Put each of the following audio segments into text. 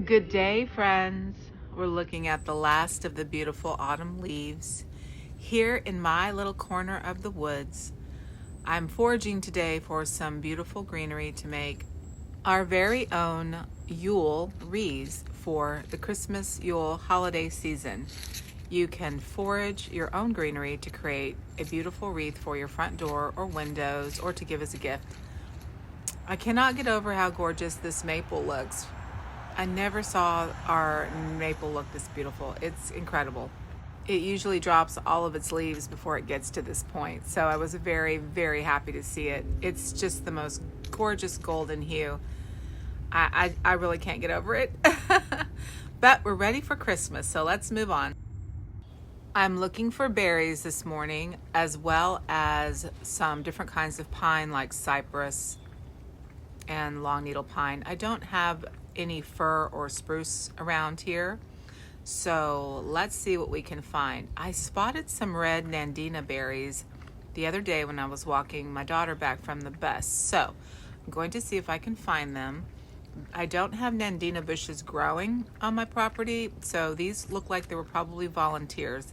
Good day, friends. We're looking at the last of the beautiful autumn leaves here in my little corner of the woods. I'm foraging today for some beautiful greenery to make our very own Yule wreaths for the Christmas Yule holiday season. You can forage your own greenery to create a beautiful wreath for your front door or windows or to give as a gift. I cannot get over how gorgeous this maple looks. I never saw our maple look this beautiful. It's incredible. It usually drops all of its leaves before it gets to this point, so I was very, very happy to see it. It's just the most gorgeous golden hue. I really can't get over it. But we're ready for Christmas, so let's move on. I'm looking for berries this morning, as well as some different kinds of pine like cypress and long needle pine. I don't have any fir or spruce around here, so let's see what we can find. I spotted some red nandina berries the other day when I was walking my daughter back from the bus, so I'm going to see if I can find them. I don't have nandina bushes growing on my property, so these look like they were probably volunteers.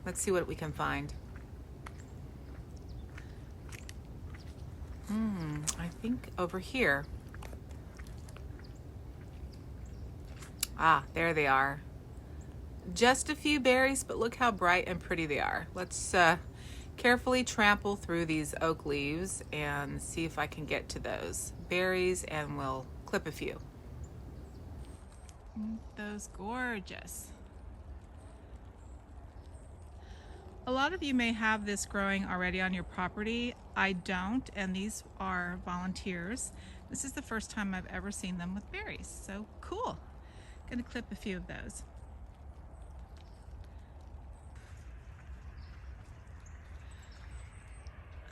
Let's see what we can find. I think over here. Ah, there they are. Just a few berries, but look how bright and pretty they are. Let's carefully trample through these oak leaves and see if I can get to those berries, and we'll clip a few. Those gorgeous. A lot of you may have this growing already on your property. I don't, and these are volunteers. This is the first time I've ever seen them with berries, so cool. Gonna clip a few of those.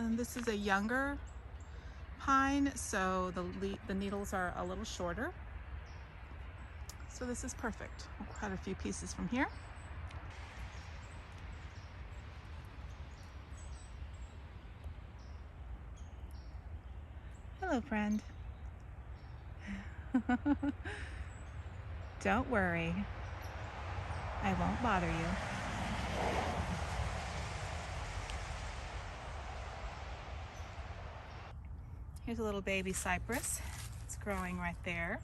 And this is a younger pine, so the needles are a little shorter. So this is perfect. We'll cut a few pieces from here. Hello, friend. Don't worry. I won't bother you. Here's a little baby cypress. It's growing right there.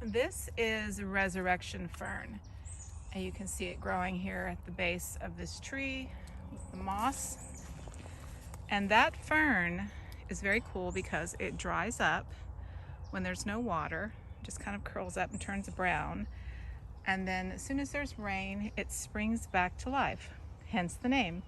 This is resurrection fern. And you can see it growing here at the base of this tree with the moss. And that fern is very cool because it dries up when there's no water, just kind of curls up and turns brown. And then as soon as there's rain, it springs back to life, hence the name.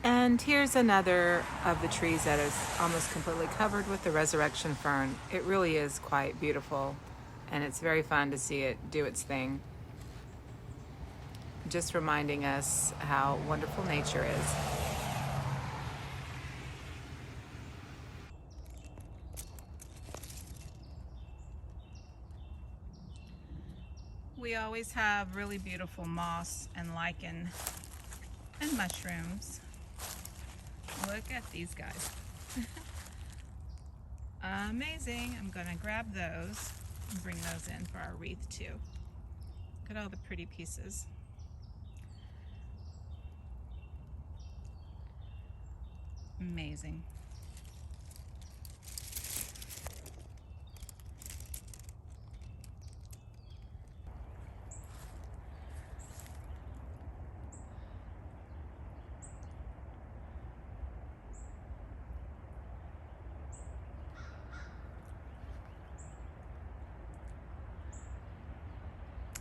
And here's another of the trees that is almost completely covered with the resurrection fern. It really is quite beautiful, and it's very fun to see it do its thing. Just reminding us how wonderful nature is. We always have really beautiful moss and lichen and mushrooms. Look at these guys. Amazing. I'm gonna grab those and bring those in for our wreath too. Look at all the pretty pieces. Amazing.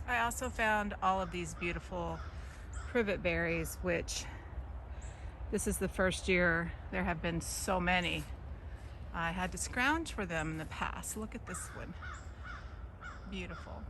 I also found all of these beautiful privet berries, which this is the first year there have been so many. I had to scrounge for them in the past. Look at this one. Beautiful.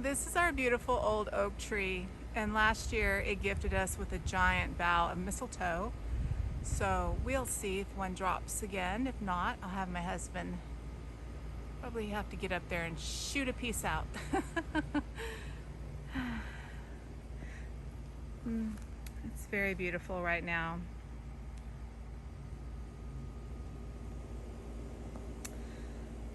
This is our beautiful old oak tree, and last year it gifted us with a giant bough of mistletoe. So we'll see if one drops again. If not, I'll have my husband probably have to get up there and shoot a piece out. It's very beautiful right now.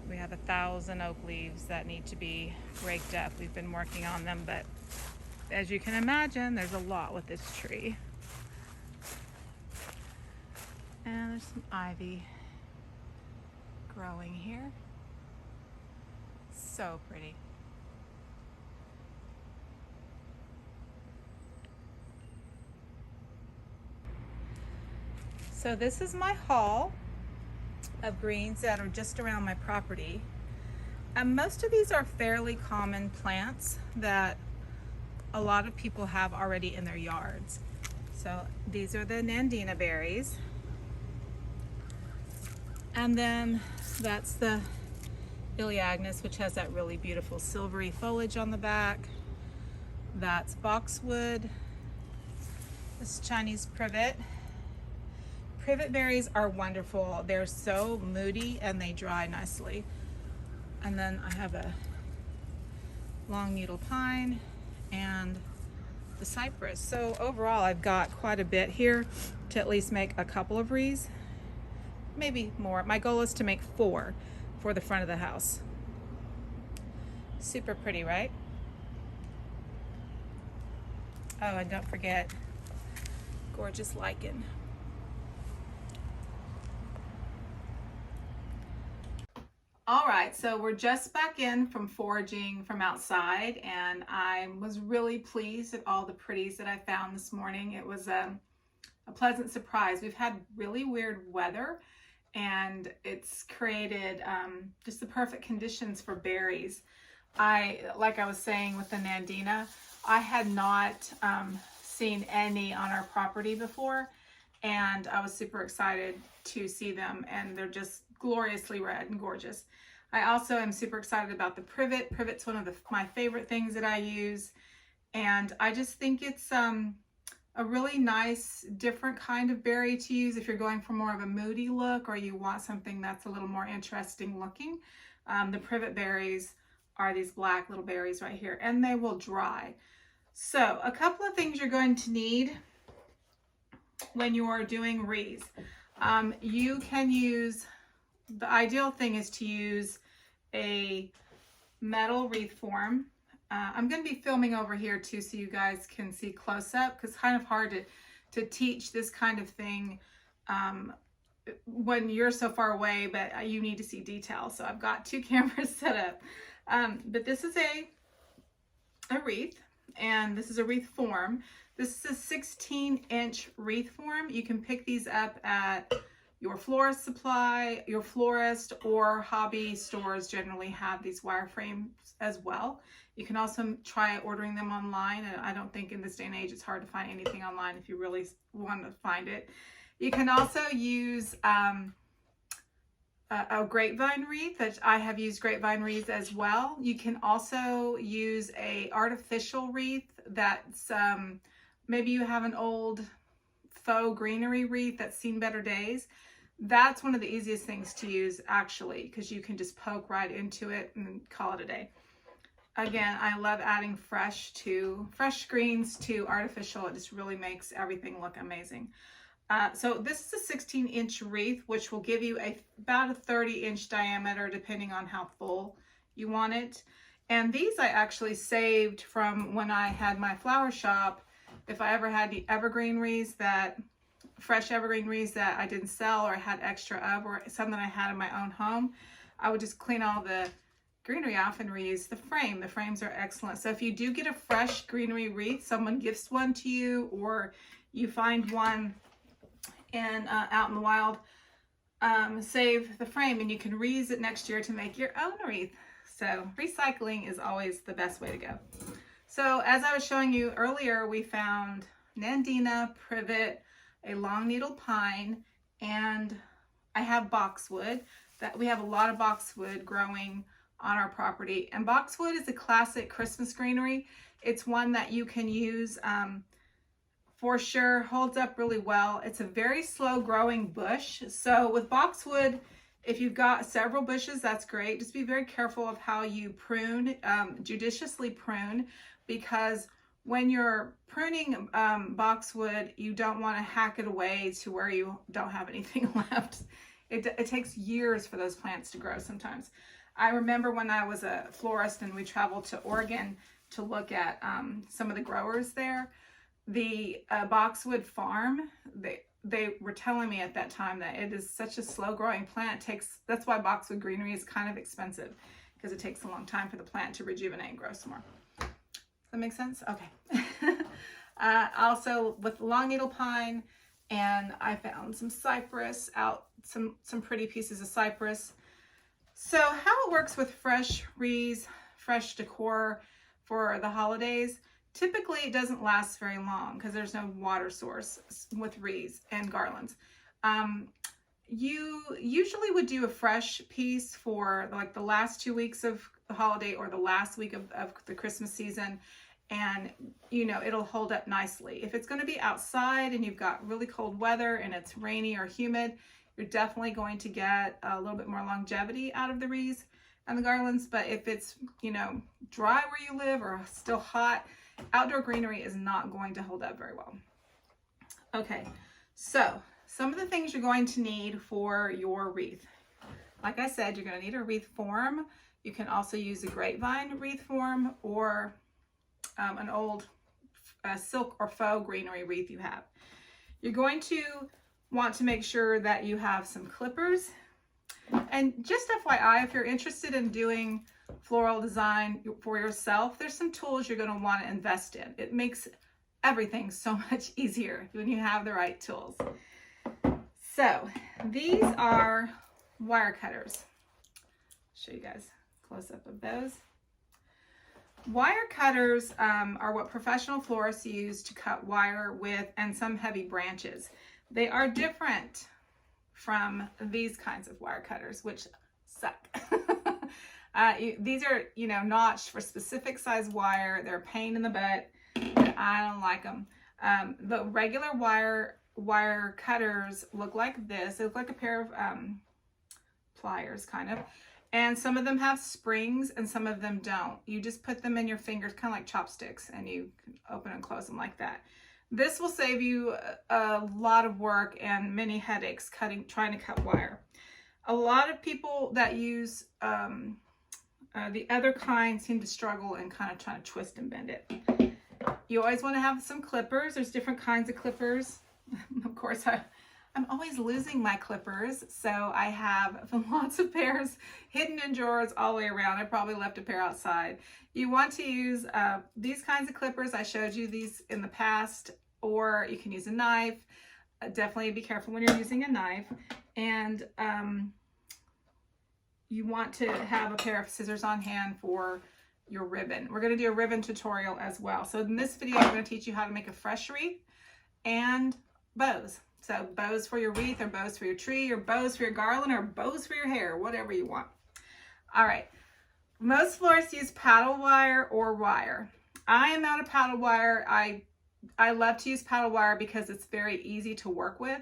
We have 1,000 oak leaves that need to be raked up. We've been working on them, but as you can imagine, there's a lot with this tree. And there's some ivy growing here. So pretty. So this is my haul of greens that are just around my property. And most of these are fairly common plants that a lot of people have already in their yards. So these are the Nandina berries. And then that's the Iliagnus, which has that really beautiful silvery foliage on the back. That's boxwood. This Chinese privet. Privet berries are wonderful. They're so moody and they dry nicely. And then I have a long needle pine and the cypress. So overall I've got quite a bit here to at least make a couple of wreaths, maybe more. My goal is to make 4 for the front of the house. Super pretty, right? Oh, and don't forget gorgeous lichen. All right, so we're just back in from foraging from outside, and I was really pleased at all the pretties that I found this morning. It was a pleasant surprise. We've had really weird weather, and it's created just the perfect conditions for berries. Like I was saying with the Nandina, I had not seen any on our property before, and I was super excited to see them, and they're just gloriously red and gorgeous. I also am super excited about the privet. Privet's one of my favorite things that I use, and I just think it's a really nice, different kind of berry to use if you're going for more of a moody look or you want something that's a little more interesting looking. The privet berries are these black little berries right here, and they will dry. So a couple of things you're going to need when you are doing wreaths. You can use, the ideal thing is to use a metal wreath form. I'm going to be filming over here too so you guys can see close up, because it's kind of hard to teach this kind of thing when you're so far away, but you need to see detail. So I've got 2 cameras set up. But this is a wreath, and this is a wreath form. This is a 16-inch wreath form. You can pick these up at your florist supply, your florist, or hobby stores generally have these wireframes as well. You can also try ordering them online, and I don't think in this day and age it's hard to find anything online if you really want to find it. You can also use a grapevine wreath, that I have used grapevine wreaths as well. You can also use a artificial wreath that's maybe you have an old faux greenery wreath that's seen better days. That's one of the easiest things to use actually, because you can just poke right into it and call it a day. Again, I love adding fresh greens to artificial. It just really makes everything look amazing. So this is a 16-inch wreath, which will give you about a 30-inch diameter depending on how full you want it. And these I actually saved from when I had my flower shop. If I ever had the evergreen wreaths, fresh evergreen wreaths that I didn't sell or had extra of, or some that I had in my own home, I would just clean all the greenery off and reuse the frame. The frames are excellent. So if you do get a fresh greenery wreath, someone gifts one to you, or you find one out in the wild, save the frame and you can reuse it next year to make your own wreath. So recycling is always the best way to go. So as I was showing you earlier, we found Nandina, privet, a long needle pine, and I have boxwood. That we have a lot of boxwood growing on our property. And boxwood is a classic Christmas greenery. It's one that you can use for sure, holds up really well. It's a very slow growing bush. So with boxwood, if you've got several bushes, that's great. Just be very careful of how you prune, judiciously prune, because when you're pruning boxwood, you don't want to hack it away to where you don't have anything left. It takes years for those plants to grow sometimes. I remember when I was a florist and we traveled to Oregon to look at some of the growers there, the boxwood farm, they were telling me at that time that it is such a slow growing plant. That's why boxwood greenery is kind of expensive, because it takes a long time for the plant to rejuvenate and grow some more. Does that make sense? Okay. Also with long needle pine, and I found some cypress out, some pretty pieces of cypress. So how it works with fresh wreaths, fresh decor for the holidays, typically it doesn't last very long because there's no water source with wreaths and garlands. You usually would do a fresh piece for like the last 2 weeks of the holiday or the last week of the Christmas season, and you know, it'll hold up nicely. If it's going to be outside and you've got really cold weather and it's rainy or humid, you're definitely going to get a little bit more longevity out of the wreaths and the garlands. But if it's, you know, dry where you live or still hot, outdoor greenery is not going to hold up very well. Okay, so some of the things you're going to need for your wreath. Like I said, you're going to need a wreath form. You can also use a grapevine wreath form, or an old silk or faux greenery wreath you have. You're going to want to make sure that you have some clippers. And just FYI, if you're interested in doing floral design for yourself, there's some tools you're going to want to invest in. It makes everything so much easier when you have the right tools. So these are wire cutters. Show you guys a close up of those. Wire cutters are what professional florists use to cut wire with, and some heavy branches. They are different from these kinds of wire cutters, which suck. These are, you know, notched for specific size wire. They're a pain in the butt, but I don't like them. The regular wire cutters look like this. They look like a pair of pliers, kind of. And some of them have springs and some of them don't. You just put them in your fingers, kind of like chopsticks, and you can open and close them like that. This will save you a lot of work and many headaches trying to cut wire. A lot of people that use the other kind seem to struggle and kind of try to twist and bend it. You always want to have some clippers. There's different kinds of clippers. Of course, I'm always losing my clippers, so I have lots of pairs hidden in drawers all the way around. I probably left a pair outside. You want to use these kinds of clippers. I showed you these in the past, or you can use a knife. Definitely be careful when you're using a knife. And you want to have a pair of scissors on hand for your ribbon. We're going to do a ribbon tutorial as well. So in this video, I'm going to teach you how to make a fresh wreath and bows. So bows for your wreath, or bows for your tree, or bows for your garland, or bows for your hair, whatever you want. All right. Most florists use paddle wire or wire. I am out of paddle wire. I love to use paddle wire because it's very easy to work with.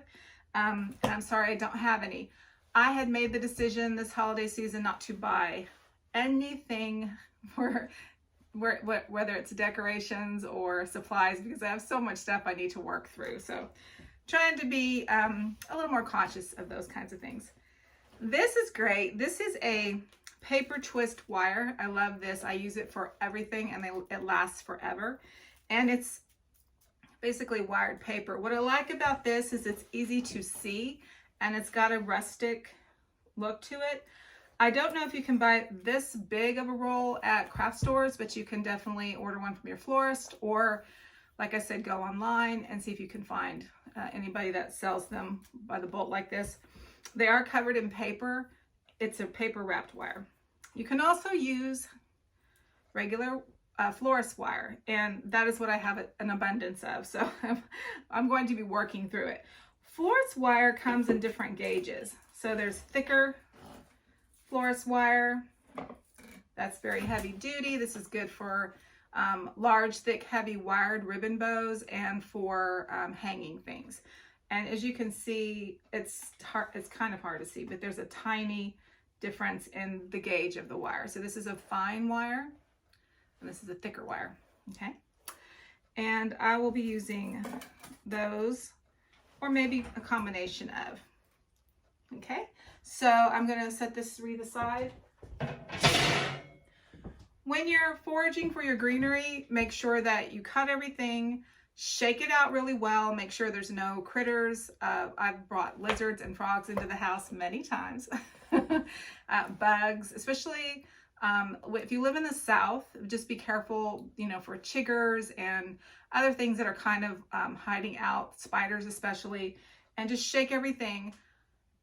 And I'm sorry I don't have any. I had made the decision this holiday season not to buy anything for whether it's decorations or supplies, because I have so much stuff I need to work through. So trying to be a little more cautious of those kinds of things. This is great. This is a paper twist wire. I love this. I use it for everything, and it lasts forever. And it's basically wired paper. What I like about this is it's easy to see, and it's got a rustic look to it. I don't know if you can buy this big of a roll at craft stores, but you can definitely order one from your florist, or like I said, go online and see if you can find anybody that sells them by the bolt like this. They are covered in paper. It's a paper wrapped wire. You can also use regular florist wire, and that is what I have an abundance of, so I'm going to be working through it. Florist wire comes in different gauges. So there's thicker florist wire, That's very heavy duty. This is good for large, thick, heavy wired ribbon bows and for hanging things. And as you can see, it's kind of hard to see, but there's a tiny difference in the gauge of the wire. So this is a fine wire and this is a thicker wire, okay? And I will be using those, or maybe a combination of, okay? So I'm gonna set this wreath aside. When you're foraging for your greenery, make sure that you cut everything, shake it out really well, make sure there's no critters. I've brought lizards and frogs into the house many times. Bugs, especially if you live in the South, just be careful, you know, for chiggers and other things that are kind of hiding out, spiders especially, and just shake everything.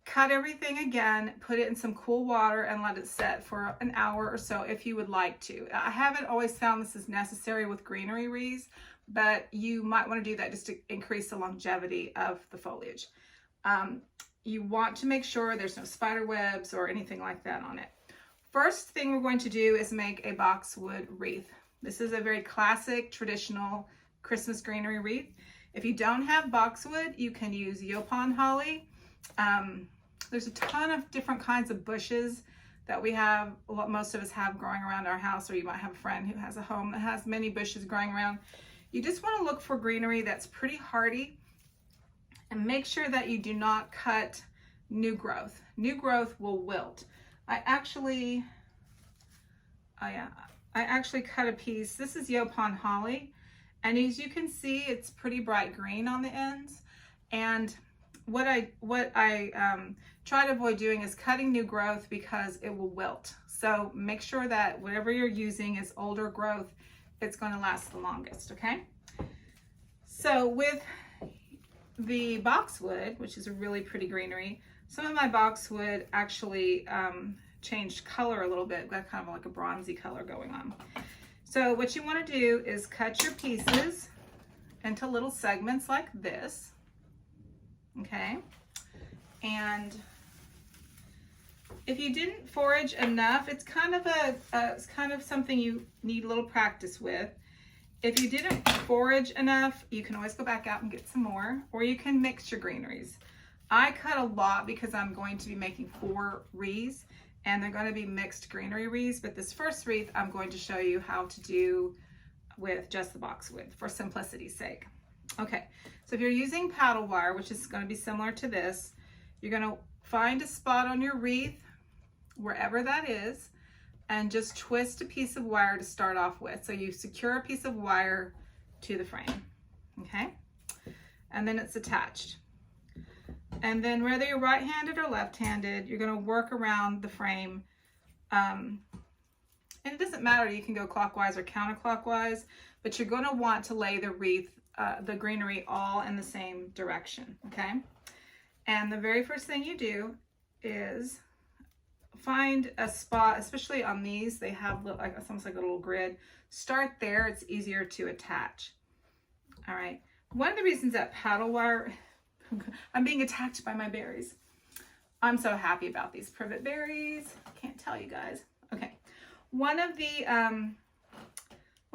Cut everything again, put it in some cool water and let it set for an hour or so if you would like to. I haven't always found this is necessary with greenery wreaths, but you might want to do that just to increase the longevity of the foliage. You want to make sure there's no spider webs or anything like that on it. First thing we're going to do is make a boxwood wreath. This is a very classic, traditional Christmas greenery wreath. If you don't have boxwood, you can use yopon holly. There's a ton of different kinds of bushes that we have, most of us have growing around our house, or you might have a friend who has a home that has many bushes growing around. You just want to look for greenery that's pretty hardy and make sure that you do not cut new growth. New growth will wilt. I actually cut a piece. This is yopon holly, and as you can see, it's pretty bright green on the ends. And what I try to avoid doing is cutting new growth because it will wilt. So make sure that whatever you're using is older growth. It's going to last the longest, okay? So with the boxwood, which is a really pretty greenery, some of my boxwood actually changed color a little bit, got kind of like a bronzy color going on. So what you want to do is cut your pieces into little segments like this. Okay, and if you didn't forage enough, it's kind of something you need a little practice with. If you didn't forage enough, you can always go back out and get some more, or you can mix your greeneries. I cut a lot because I'm going to be making 4 wreaths, and they're going to be mixed greenery wreaths, but this first wreath I'm going to show you how to do with just the boxwood for simplicity's sake. Okay, so if you're using paddle wire, which is going to be similar to this, you're going to find a spot on your wreath, wherever that is, and just twist a piece of wire to start off with. So you secure a piece of wire to the frame, okay? And then it's attached. And then whether you're right-handed or left-handed, you're going to work around the frame. And it doesn't matter, you can go clockwise or counterclockwise, but you're going to want to lay the wreath, the greenery all in the same direction, okay? And the very first thing you do is find a spot, especially on these, they have like it's almost like a little grid. Start there, it's easier to attach. All right, one of the reasons that paddle wire, I'm being attacked by my berries. I'm so happy about these privet berries. Can't tell you guys. Okay, one of the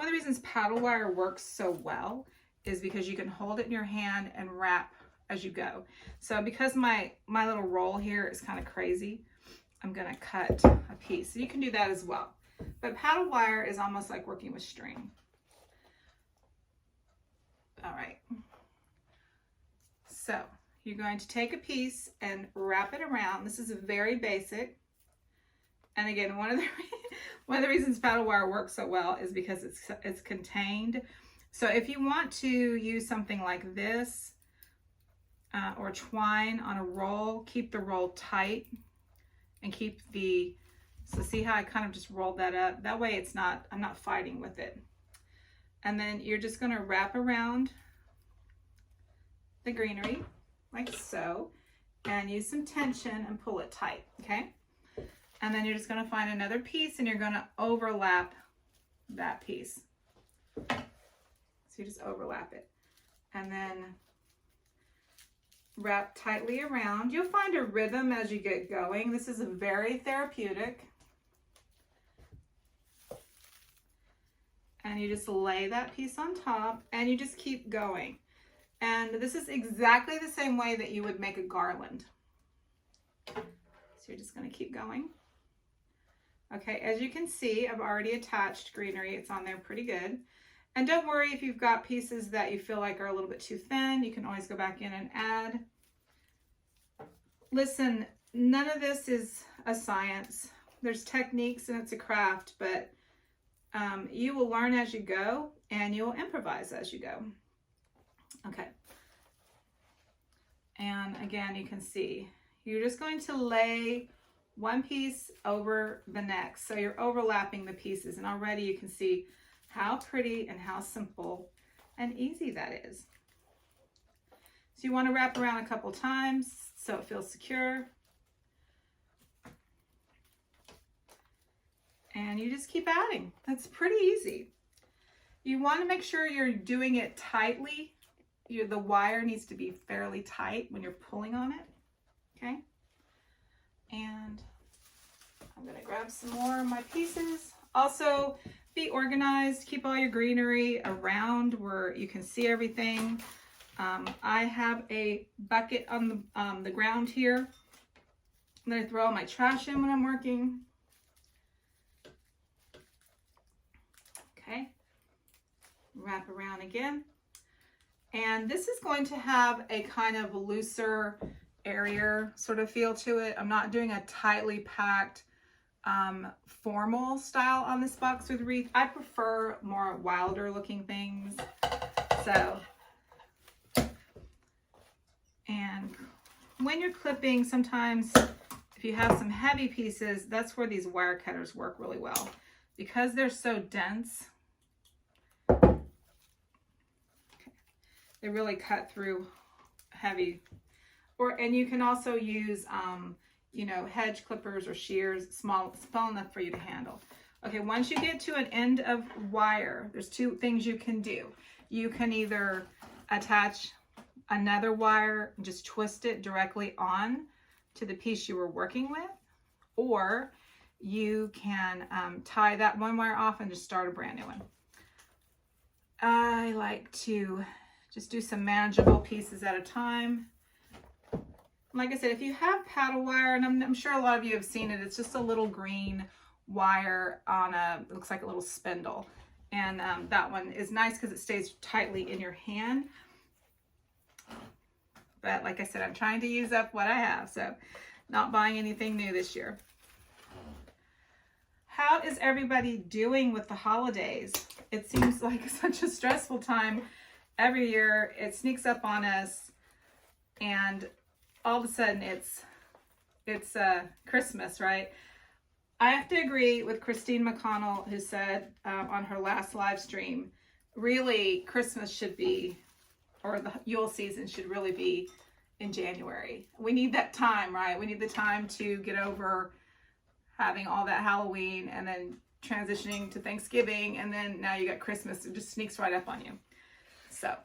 reasons paddle wire works so well is because you can hold it in your hand and wrap as you go. So because my little roll here is kind of crazy, I'm gonna cut a piece. So you can do that as well. But paddle wire is almost like working with string. All right. So you're going to take a piece and wrap it around. This is very basic. And again, one of the reasons paddle wire works so well is because it's contained. So if you want to use something like this or twine on a roll, keep the roll tight and keep so see how I kind of just rolled that up? That way I'm not fighting with it. And then you're just gonna wrap around the greenery like so and use some tension and pull it tight, okay? And then you're just gonna find another piece and you're gonna overlap that piece. So you just overlap it and then wrap tightly around. You'll find a rhythm as you get going. This is very therapeutic. and you just lay that piece on top, and you just keep going. And this is exactly the same way that you would make a garland. So you're just going to keep going. Okay, as you can see, I've already attached greenery. It's on there pretty good. And don't worry if you've got pieces that you feel like are a little bit too thin. You can always go back in and add. Listen, none of this is a science. There's techniques and it's a craft, but you will learn as you go and you will improvise as you go. Okay. And again, you can see, you're just going to lay one piece over the next. So you're overlapping the pieces, and already you can see how pretty and how simple and easy that is. So you want to wrap around a couple times so it feels secure. And you just keep adding. That's pretty easy. You want to make sure you're doing it tightly. The wire needs to be fairly tight when you're pulling on it. Okay. And I'm going to grab some more of my pieces. Also, be organized. Keep all your greenery around where you can see everything. I have a bucket on the ground here. I'm going to throw all my trash in when I'm working. Okay. Wrap around again. And this is going to have a kind of looser, airier sort of feel to it. I'm not doing a tightly packed formal style on this box with Wreath. I prefer more wilder looking things. So, and when you're clipping, sometimes if you have some heavy pieces, that's where these wire cutters work really well. Because they're so dense, they really cut through heavy. And you can also use, you know, hedge clippers or shears, small enough for you to handle. Okay, once you get to an end of wire, there's two things you can do. You can either attach another wire and just twist it directly on to the piece you were working with, or you can tie that one wire off and just start a brand new one. I like to just do some manageable pieces at a time. Like I said, if you have paddle wire, and I'm sure a lot of you have seen it, it's just a little green wire on it looks like a little spindle. And that one is nice because it stays tightly in your hand. But like I said, I'm trying to use up what I have, so not buying anything new this year. How is everybody doing with the holidays? It seems like such a stressful time every year. It sneaks up on us, and all of a sudden it's Christmas, right? I have to agree with Christine McConnell, who said on her last live stream, really Christmas should be, or the Yule season should really be in January. We need that time, right? We need the time to get over having all that Halloween and then transitioning to Thanksgiving, and then now you got Christmas. It just sneaks right up on you. So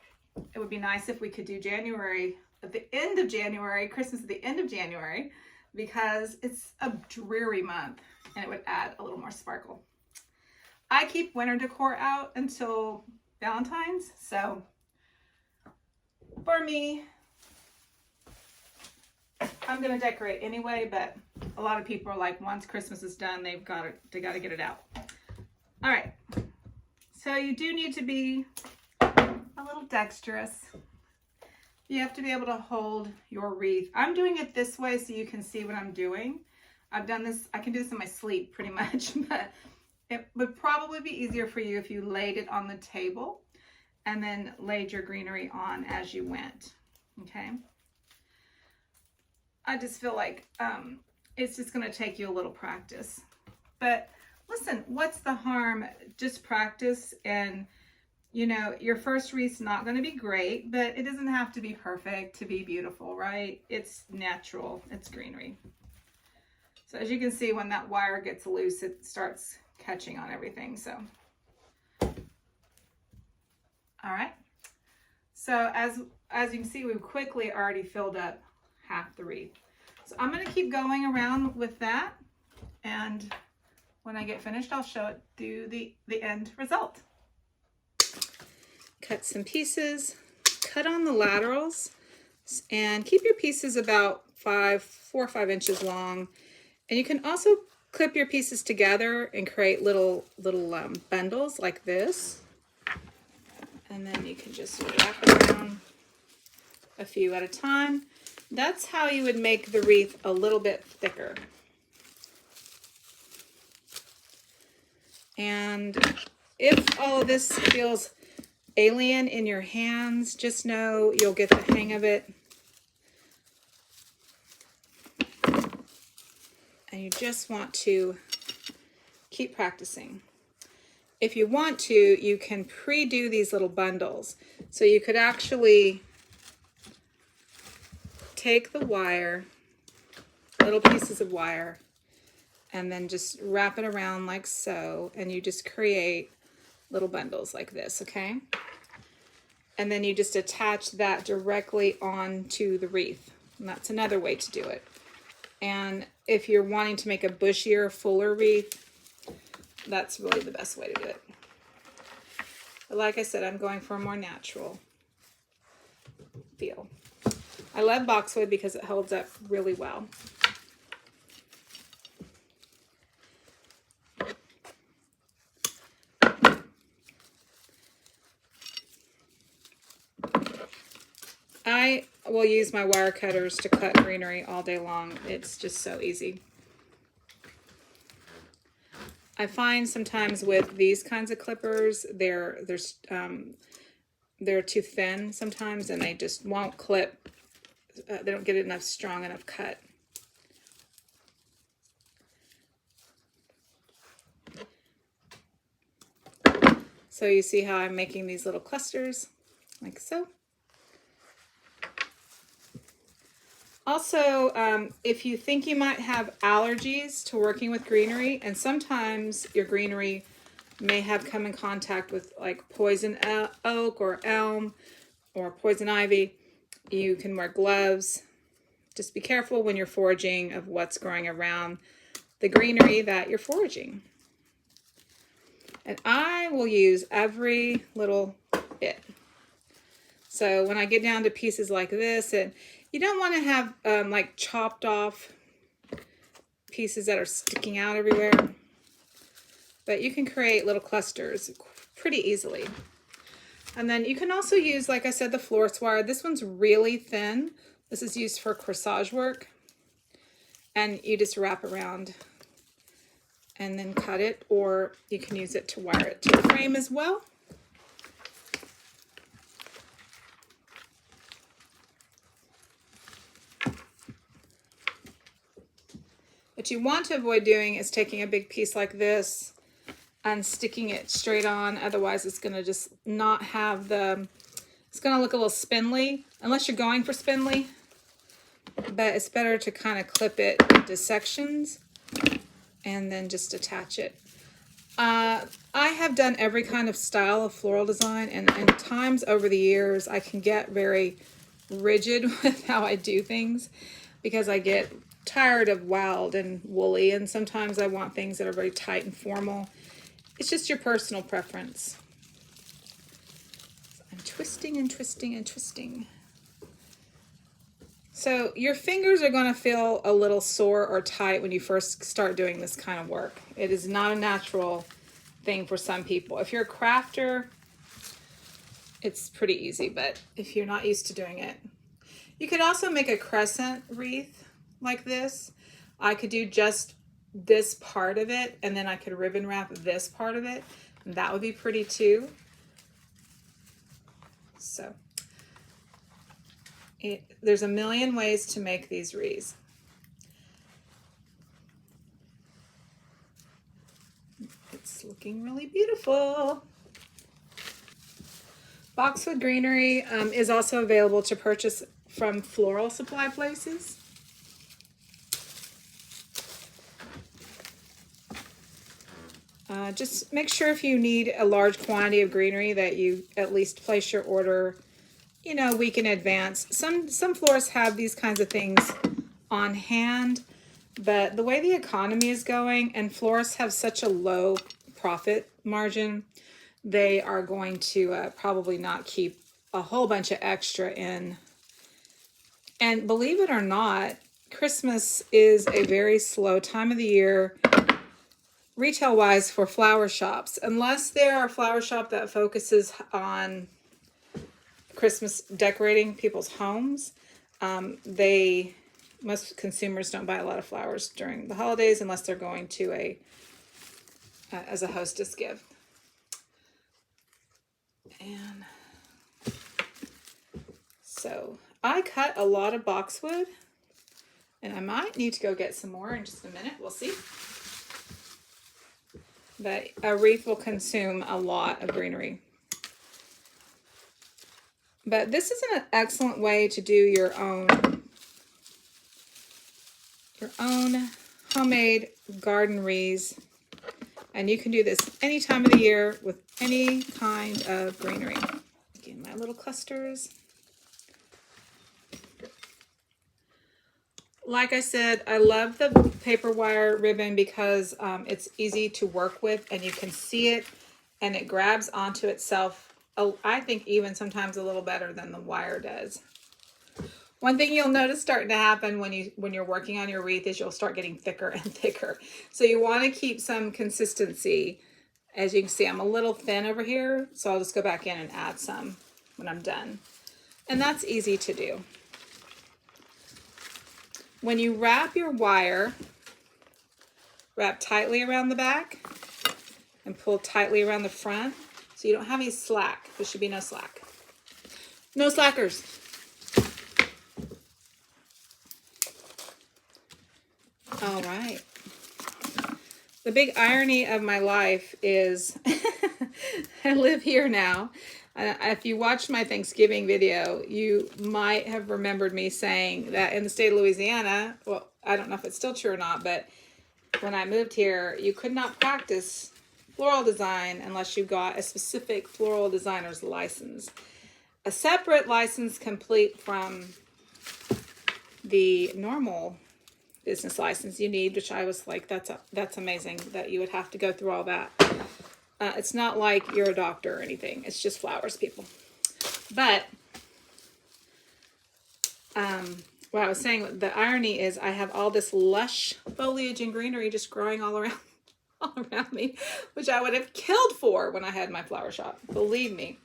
it would be nice if we could do January at the end of January, Christmas at the end of January, because it's a dreary month and it would add a little more sparkle. I keep winter decor out until Valentine's, so for me, I'm gonna decorate anyway, but a lot of people are like, once Christmas is done, they gotta get it out. All right, so you do need to be a little dexterous. You have to be able to hold your wreath. I'm doing it this way so you can see what I'm doing. I've done this, I can do this in my sleep pretty much, but it would probably be easier for you if you laid it on the table and then laid your greenery on as you went, okay? I just feel like it's just gonna take you a little practice. But listen, what's the harm? Just practice, and you know, your first wreath's not going to be great, but it doesn't have to be perfect to be beautiful, right? It's natural. It's greenery. So as you can see, when that wire gets loose, it starts catching on everything. So, all right. So as you can see, we've quickly already filled up half the wreath. So I'm going to keep going around with that. And when I get finished, I'll show it through the end result. cut some pieces, cut on the laterals, and keep your pieces about 4 or 5 inches long. And you can also clip your pieces together and create little bundles like this. And then you can just wrap it around a few at a time. That's how you would make the wreath a little bit thicker. And if all of this feels alien in your hands, just know you'll get the hang of it. And you just want to keep practicing. If you want to, you can pre-do these little bundles. So you could actually take the wire, little pieces of wire, and then just wrap it around like so, and you just create little bundles like this, okay? And then you just attach that directly onto the wreath. And that's another way to do it. And if you're wanting to make a bushier, fuller wreath, that's really the best way to do it. But like I said, I'm going for a more natural feel. I love boxwood because it holds up really well. I will use my wire cutters to cut greenery all day long. It's just so easy. I find sometimes with these kinds of clippers, they're too thin sometimes, and they just won't clip. They don't get enough strong enough cut. So you see how I'm making these little clusters, like so. Also, if you think you might have allergies to working with greenery, and sometimes your greenery may have come in contact with like poison oak or elm or poison ivy, you can wear gloves. Just be careful when you're foraging of what's growing around the greenery that you're foraging. And I will use every little bit. So when I get down to pieces like this, and you don't want to have like chopped off pieces that are sticking out everywhere, but you can create little clusters pretty easily. And then you can also use, like I said, the florist wire. This one's really thin. This is used for corsage work. And you just wrap around and then cut it, or you can use it to wire it to the frame as well. What you want to avoid doing is taking a big piece like this and sticking it straight on. Otherwise, it's going to just not have the, it's going to look a little spindly, unless you're going for spindly. But it's better to kind of clip it into sections and then just attach it. I have done every kind of style of floral design, and times over the years I can get very rigid with how I do things because I get tired of wild and woolly, and sometimes I want things that are very tight and formal. It's just your personal preference. So I'm twisting and twisting and twisting. So your fingers are going to feel a little sore or tight when you first start doing this kind of work. It is not a natural thing for some people. If you're a crafter, it's pretty easy, but if you're not used to doing it. You could also make a crescent wreath like this. I could do just this part of it, and then I could ribbon wrap this part of it, and that would be pretty too. So there's a million ways to make these wreaths. It's looking really beautiful. Boxwood greenery is also available to purchase from floral supply places. Just make sure if you need a large quantity of greenery that you at least place your order, you know, a week in advance. Some florists have these kinds of things on hand, but the way the economy is going and florists have such a low profit margin they are going to probably not keep a whole bunch of extra in. And believe it or not, Christmas is a very slow time of the year, retail-wise, for flower shops. Unless they're a flower shop that focuses on Christmas decorating people's homes, most consumers don't buy a lot of flowers during the holidays unless they're going to as a hostess gift. And so I cut a lot of boxwood, and I might need to go get some more in just a minute. We'll see. But a wreath will consume a lot of greenery. But this is an excellent way to do your own homemade garden wreaths. And you can do this any time of the year with any kind of greenery. Again, my little clusters. Like I said, I love the paper wire ribbon because it's easy to work with and you can see it and it grabs onto itself. I think even sometimes a little better than the wire does. One thing you'll notice starting to happen when you're working on your wreath is you'll start getting thicker and thicker. So you want to keep some consistency. As you can see, I'm a little thin over here, so I'll just go back in and add some when I'm done. And that's easy to do. When you wrap your wire, wrap tightly around the back and pull tightly around the front so you don't have any slack. There should be no slack. No slackers. All right. The big irony of my life is I live here now. If you watched my Thanksgiving video, you might have remembered me saying that in the state of Louisiana, well, I don't know if it's still true or not, but when I moved here, you could not practice floral design unless you got a specific floral designer's license. A separate license complete from the normal business license you need, which I was like, that's amazing that you would have to go through all that. It's not like you're a doctor or anything. It's just flowers, people. But what I was saying, the irony is I have all this lush foliage and greenery just growing all around me, which I would have killed for when I had my flower shop. Believe me,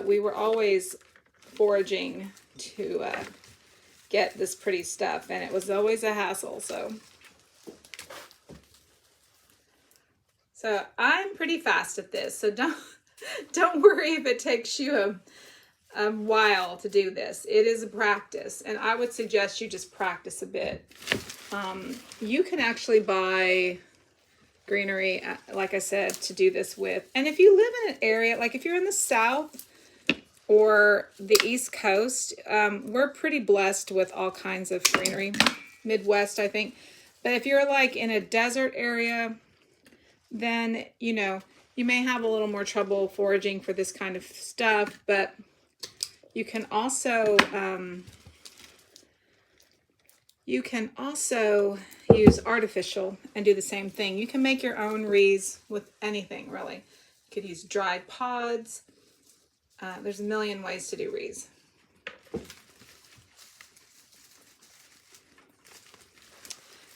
we were always foraging to get this pretty stuff, and it was always a hassle. So I'm pretty fast at this, so don't worry if it takes you a while to do this. It is a practice, and I would suggest you just practice a bit. You can actually buy greenery, like I said, to do this with. And if you live in an area, like if you're in the South or the East Coast, we're pretty blessed with all kinds of greenery. Midwest, I think. But if you're like in a desert area, then, you know, you may have a little more trouble foraging for this kind of stuff, but you can also use artificial and do the same thing. You can make your own wreaths with anything, really. You could use dried pods. There's a million ways to do wreaths.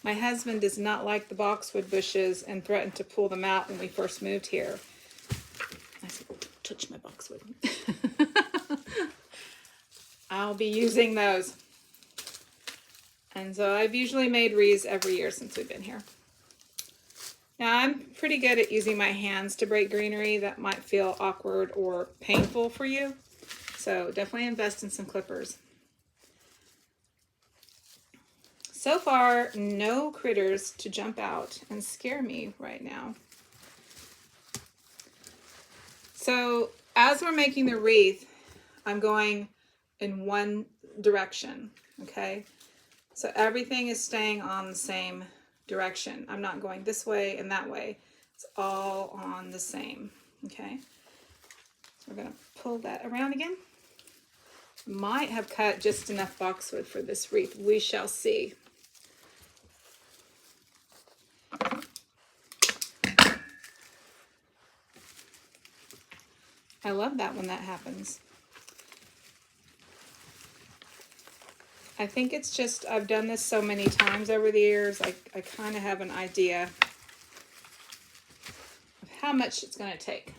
My husband does not like the boxwood bushes and threatened to pull them out when we first moved here. I said, don't touch my boxwood. I'll be using those. And so I've usually made wreaths every year since we've been here. Now I'm pretty good at using my hands to break greenery. That might feel awkward or painful for you. So definitely invest in some clippers. So far, no critters to jump out and scare me right now. So as we're making the wreath, I'm going in one direction, okay? So everything is staying on the same direction. I'm not going this way and that way. It's all on the same, okay? So we're gonna pull that around again. Might have cut just enough boxwood for this wreath. We shall see. I love that when that happens. I think it's just, I've done this so many times over the years, I kind of have an idea of how much it's going to take.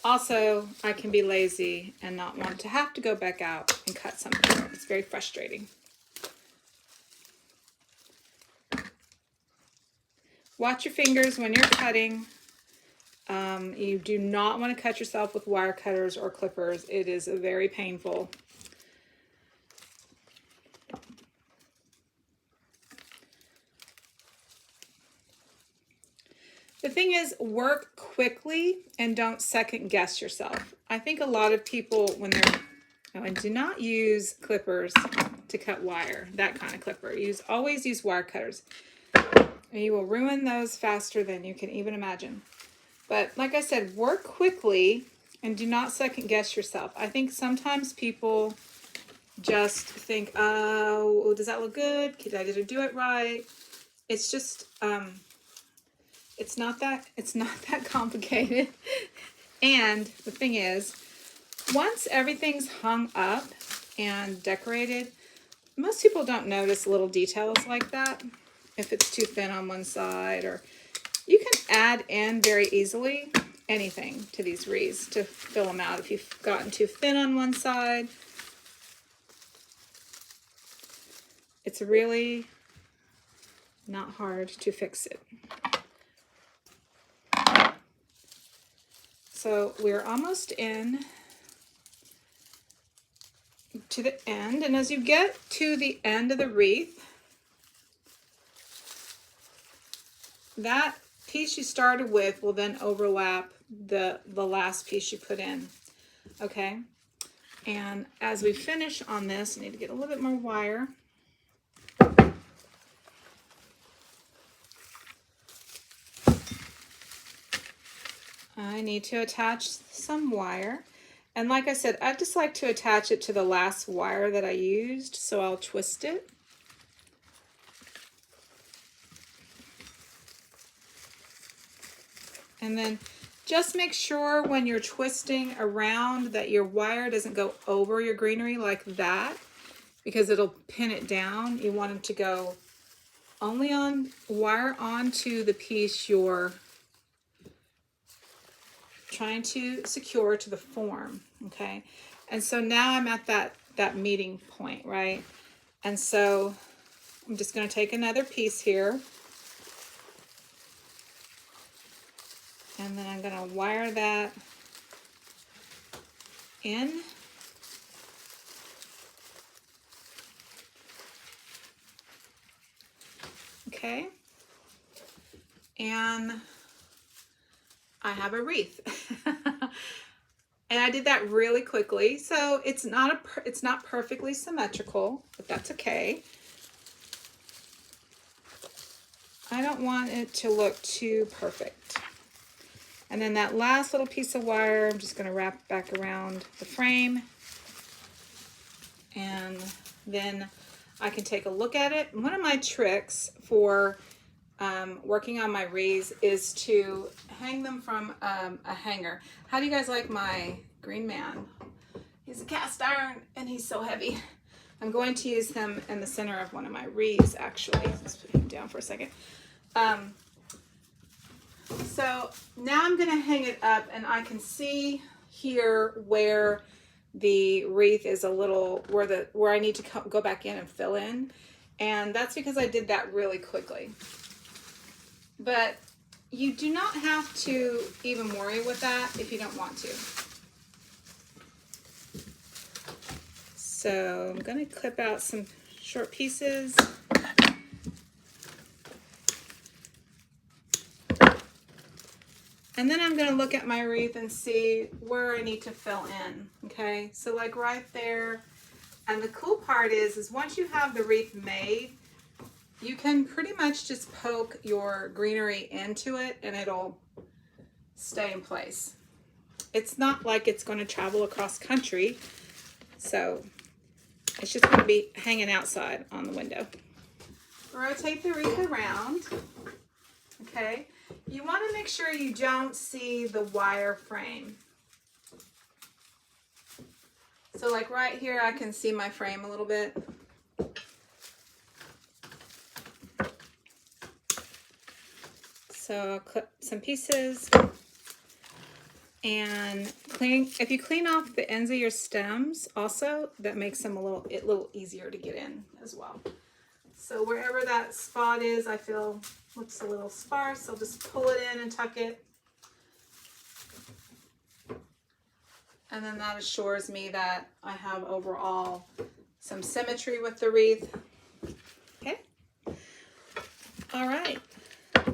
Also, I can be lazy and not want to have to go back out and cut something. It's very frustrating. Watch your fingers when you're cutting. You do not want to cut yourself with wire cutters or clippers. It is very painful. The thing is, work quickly and don't second guess yourself. I think a lot of people, when they're, and do not use clippers to cut wire, that kind of clipper. Always use wire cutters. And you will ruin those faster than you can even imagine. But like I said, work quickly and do not second guess yourself. I think sometimes people just think, oh, does that look good? Did I do it right? It's just, it's not that complicated. And the thing is, once everything's hung up and decorated, most people don't notice little details like that. If it's too thin on one side, or you can add in very easily anything to these wreaths to fill them out. If you've gotten too thin on one side, it's really not hard to fix it. So we're almost in to the end, and as you get to the end of the wreath, that piece you started with will then overlap the last piece you put in. Okay, and as we finish on this, I need to get a little bit more wire. I need to attach some wire, and like I said, I just like to attach it to the last wire that I used, so I'll twist it. And then just make sure when you're twisting around that your wire doesn't go over your greenery like that, because it'll pin it down. You want it to go only on wire onto the piece you're trying to secure to the form, okay? And so now I'm at that meeting point, right? And so I'm just going to take another piece here, and then I'm going to wire that in. Okay, and I have a wreath. And I did that really quickly, so it's not perfectly symmetrical, but that's okay. I don't want it to look too perfect. And then that last little piece of wire, I'm just going to wrap back around the frame, and then I can take a look at it. One of my tricks for working on my wreaths is to hang them from a hanger. How do you guys like my green man? He's a cast iron and he's so heavy. I'm going to use him in the center of one of my wreaths, actually. Let's put him down for a second. So now I'm going to hang it up, and I can see here where the wreath is a little, where I need to go back in and fill in. And that's because I did that really quickly. But you do not have to even worry with that if you don't want to. So I'm going to clip out some short pieces. And then I'm going to look at my wreath and see where I need to fill in. Okay, so like right there. And the cool part is once you have the wreath made, you can pretty much just poke your greenery into it and it'll stay in place. It's not like it's going to travel across country, so it's just going to be hanging outside on the window. Rotate the wreath around, okay? You want to make sure you don't see the wire frame. So like right here, I can see my frame a little bit. So I'll clip some pieces and if you clean off the ends of your stems also, that makes them a little easier to get in as well. So wherever that spot is, I feel looks a little sparse, I'll just pull it in and tuck it. And then that assures me that I have overall some symmetry with the wreath. Okay. All right.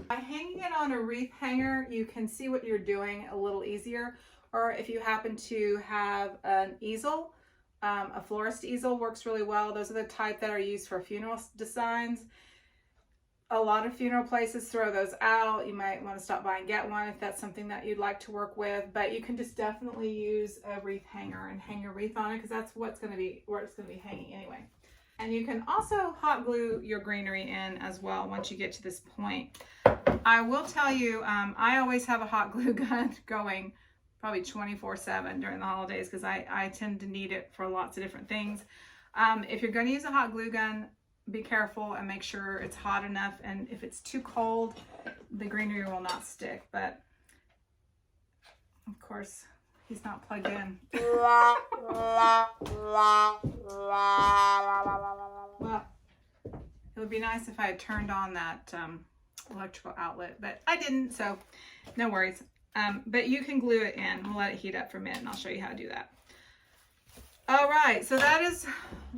By hanging it on a wreath hanger, you can see what you're doing a little easier. Or if you happen to have an easel, a florist easel works really well. Those are the type that are used for funeral designs. A lot of funeral places throw those out. You might want to stop by and get one if that's something that you'd like to work with. But you can just definitely use a wreath hanger and hang your wreath on it, because that's where it's going to be hanging anyway. And you can also hot glue your greenery in as well once you get to this point. I will tell you, I always have a hot glue gun going probably 24/7 during the holidays, because I tend to need it for lots of different things. If you're going to use a hot glue gun, be careful and make sure it's hot enough, and if it's too cold, the greenery will not stick. But of course, he's not plugged in. Well, it would be nice if I had turned on that electrical outlet, but I didn't, so no worries. But you can glue it in. We'll let it heat up for a minute and I'll show you how to do that. All right, so that is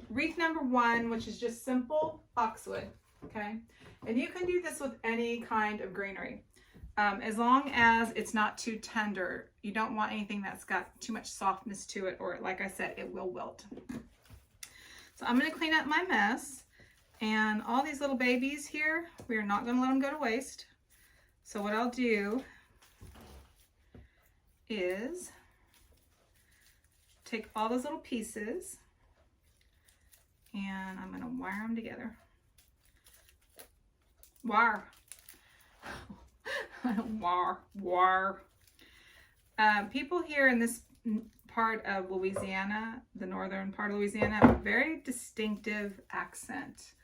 wreath number 1, which is just simple boxwood, okay? And you can do this with any kind of greenery, as long as it's not too tender. You don't want anything that's got too much softness to it, or like I said, it will wilt. So I'm gonna clean up my mess, and all these little babies here, we are not gonna let them go to waste. So what I'll do is take all those little pieces and I'm going to wire them together. Wire. Wire. People here in this part of Louisiana, the northern part of Louisiana, have a very distinctive accent.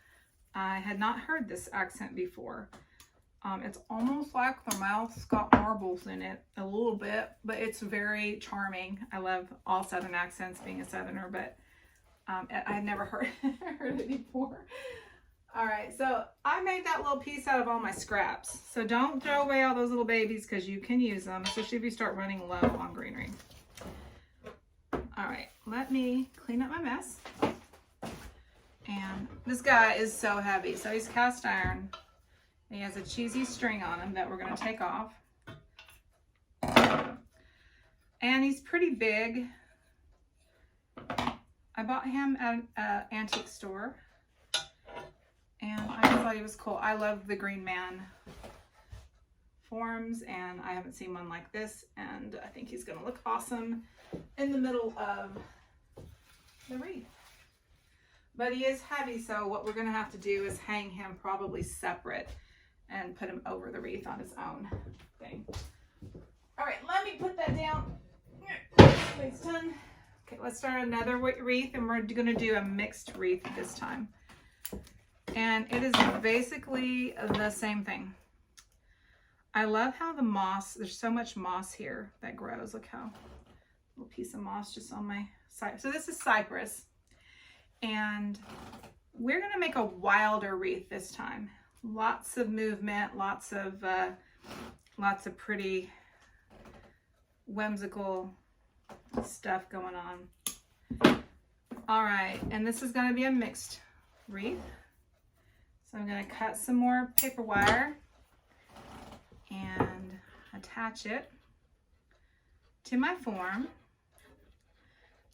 I had not heard this accent before. It's almost like their mouth's got marbles in it a little bit, but it's very charming. I love all Southern accents, being a Southerner, but I had never heard it before. All right, so I made that little piece out of all my scraps. So don't throw away all those little babies, because you can use them, especially if you start running low on greenery. All right, let me clean up my mess. And this guy is so heavy. So he's cast iron. He has a cheesy string on him that we're going to take off. And he's pretty big. I bought him at an antique store, and I just thought he was cool. I love the Green Man forms, and I haven't seen one like this, and I think he's going to look awesome in the middle of the wreath. But he is heavy, so what we're going to have to do is hang him probably separate and put him over the wreath on his own thing. All right, let me put that down. It's done. Okay, let's start another wreath, and we're gonna do a mixed wreath this time. And it is basically the same thing. I love how the moss, there's so much moss here that grows. Look how, little piece of moss just on my side. So this is cypress. And we're gonna make a wilder wreath this time. Lots of movement, lots of pretty whimsical stuff going on. All right, and this is going to be a mixed wreath. So I'm going to cut some more paper wire and attach it to my form.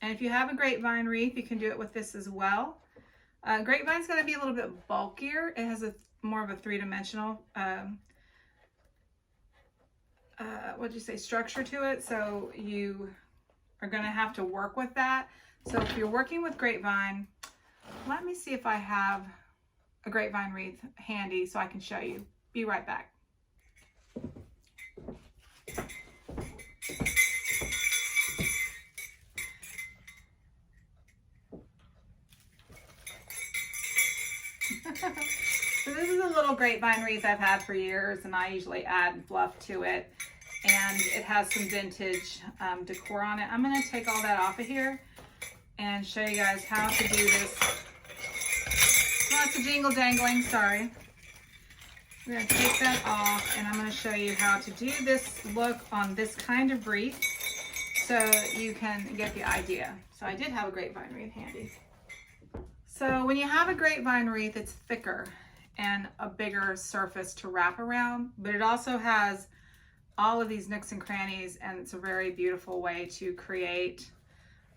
And if you have a grapevine wreath, you can do it with this as well. Grapevine's going to be a little bit bulkier. It has more of a three-dimensional structure to it, so you are going to have to work with that. So if you're working with grapevine, let me see if I have a grapevine wreath handy so I can show you. Be right back. So this is a little grapevine wreath I've had for years, and I usually add fluff to it. And it has some vintage decor on it. I'm going to take all that off of here and show you guys how to do this. Lots of jingle dangling, sorry. We're going to take that off, and I'm going to show you how to do this look on this kind of wreath so you can get the idea. So I did have a grapevine wreath handy. So when you have a grapevine wreath, it's thicker and a bigger surface to wrap around, but it also has all of these nooks and crannies, and it's a very beautiful way to create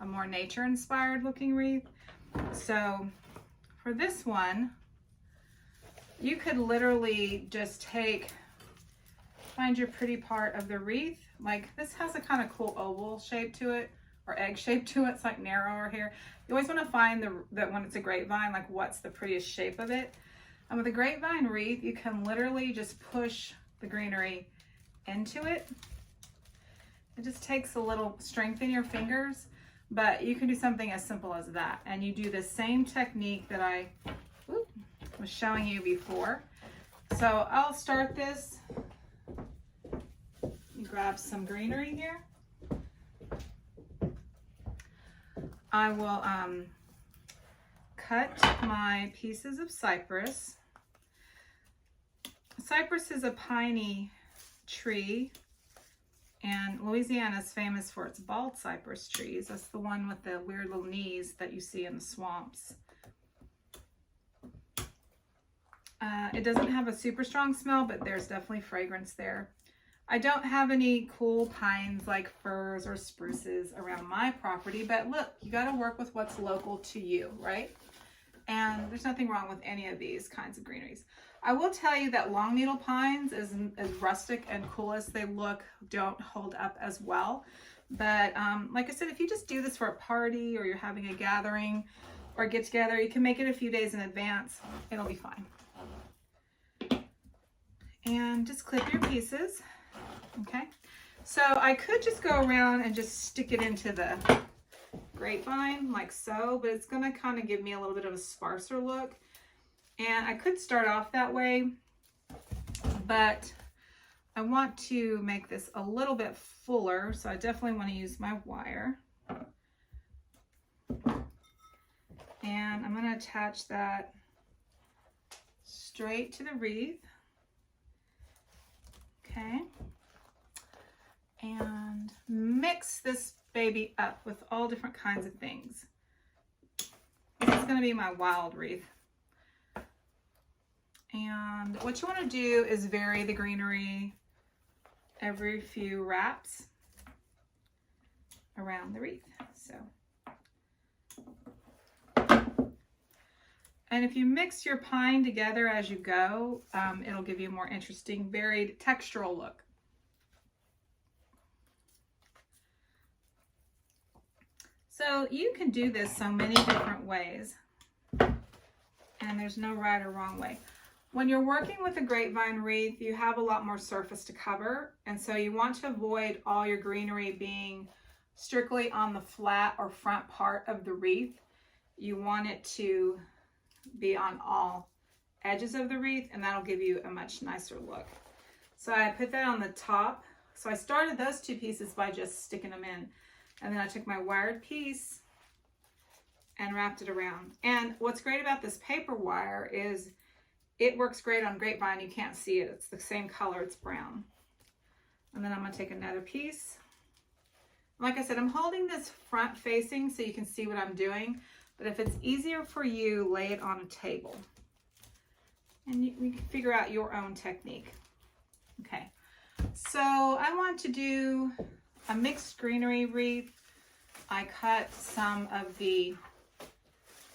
a more nature-inspired looking wreath. So for this one, you could literally just find your pretty part of the wreath. Like this has a kind of cool oval shape to it, or egg shape to it. It's like narrower here. You always want to find that when it's a grapevine, like what's the prettiest shape of it. And with a grapevine wreath, you can literally just push the greenery into it. It just takes a little strength in your fingers, but you can do something as simple as that. And you do the same technique that I was showing you before. So I'll start this. Grab some greenery here. I will cut my pieces of cypress. Cypress is a piney tree, and Louisiana is famous for its bald cypress trees. That's the one with the weird little knees that you see in the swamps. It doesn't have a super strong smell, but there's definitely fragrance there. I don't have any cool pines like firs or spruces around my property, but look, you got to work with what's local to you, right? And there's nothing wrong with any of these kinds of greeneries. I will tell you that long needle pines, as rustic and cool as they look, don't hold up as well. But like I said, if you just do this for a party, or you're having a gathering or get together, you can make it a few days in advance. It'll be fine. And just clip your pieces. Okay. So I could just go around and just stick it into the grapevine like so, but it's going to kind of give me a little bit of a sparser look. And I could start off that way, but I want to make this a little bit fuller, so I definitely want to use my wire. And I'm going to attach that straight to the wreath. Okay. And mix this baby up with all different kinds of things. This is going to be my wild wreath. And what you want to do is vary the greenery every few wraps around the wreath. So, and if you mix your pine together as you go, it'll give you a more interesting, varied textural look. So you can do this so many different ways, and there's no right or wrong way. When you're working with a grapevine wreath, you have a lot more surface to cover, and so you want to avoid all your greenery being strictly on the flat or front part of the wreath. You want it to be on all edges of the wreath, and that'll give you a much nicer look. So I put that on the top. So I started those two pieces by just sticking them in, and then I took my wired piece and wrapped it around. And what's great about this paper wire is it works great on grapevine. You can't see it. It's the same color. It's brown. And then I'm going to take another piece. Like I said, I'm holding this front facing so you can see what I'm doing. But if it's easier for you, lay it on a table. And you can figure out your own technique. Okay. So I want to do a mixed greenery wreath. I cut some of the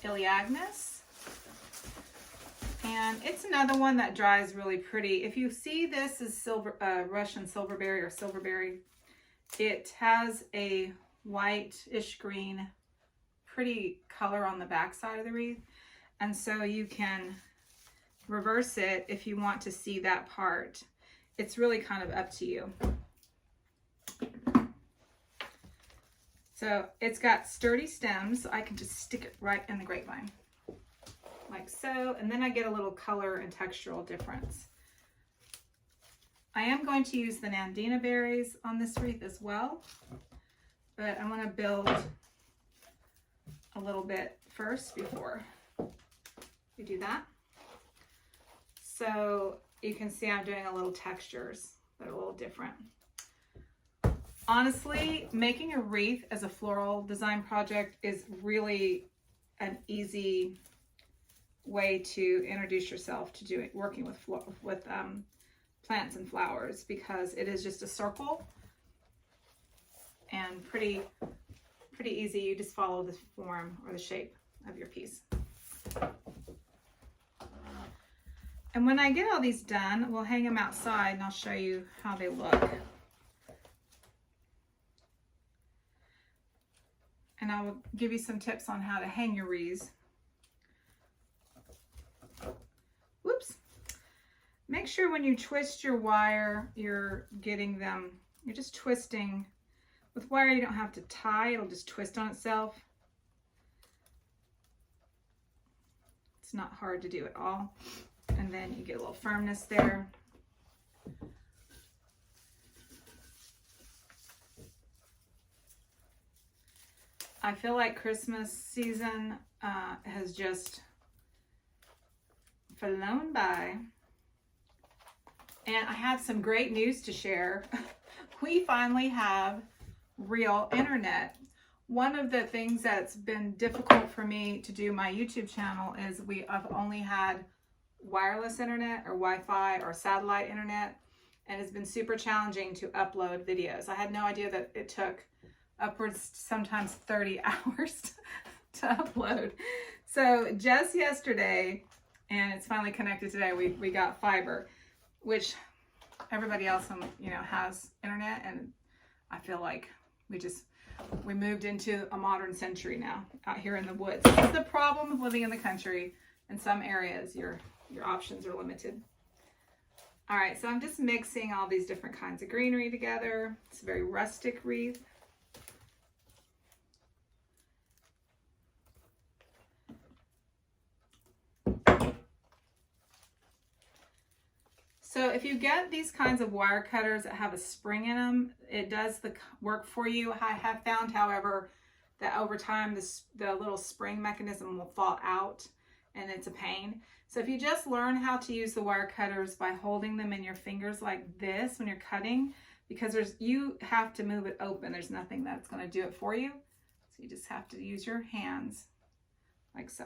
Iliagnus. And it's another one that dries really pretty. If you see this is Russian silverberry or silverberry, it has a whitish green, pretty color on the back side of the wreath. And so you can reverse it if you want to see that part. It's really kind of up to you. So it's got sturdy stems. So I can just stick it right in the grapevine, like like so, and then I get a little color and textural difference. I am going to use the Nandina berries on this wreath as well, but I want to build a little bit first before we do that. So you can see I'm doing a little textures that are a little different. Honestly, making a wreath as a floral design project is really an easy way to introduce yourself to working with plants and flowers, because it is just a circle and pretty easy. You just follow the form or the shape of your piece. And when I get all these done, we'll hang them outside and I'll show you how they look. And I will give you some tips on how to hang your wreaths. Whoops. Make sure when you twist your wire, you're just twisting. With wire, you don't have to tie, it'll just twist on itself. It's not hard to do at all. And then you get a little firmness there. I feel like Christmas season has just flown by. And I have some great news to share. We finally have real internet. One of the things that's been difficult for me to do my YouTube channel is I've only had wireless internet or Wi-Fi or satellite internet, and it's been super challenging to upload videos. I had no idea that it took upwards sometimes 30 hours to upload. So just yesterday, and it's finally connected today, we got fiber, which everybody else has internet, and I feel like we moved into a modern century now out here in the woods. This is the problem of living in the country. In some areas, your options are limited. All right, so I'm just mixing all these different kinds of greenery together. It's a very rustic wreath. So if you get these kinds of wire cutters that have a spring in them, it does the work for you. I have found, however, that over time the little spring mechanism will fall out and it's a pain. So if you just learn how to use the wire cutters by holding them in your fingers like this when you're cutting, because you have to move it open. There's nothing that's going to do it for you. So you just have to use your hands like so.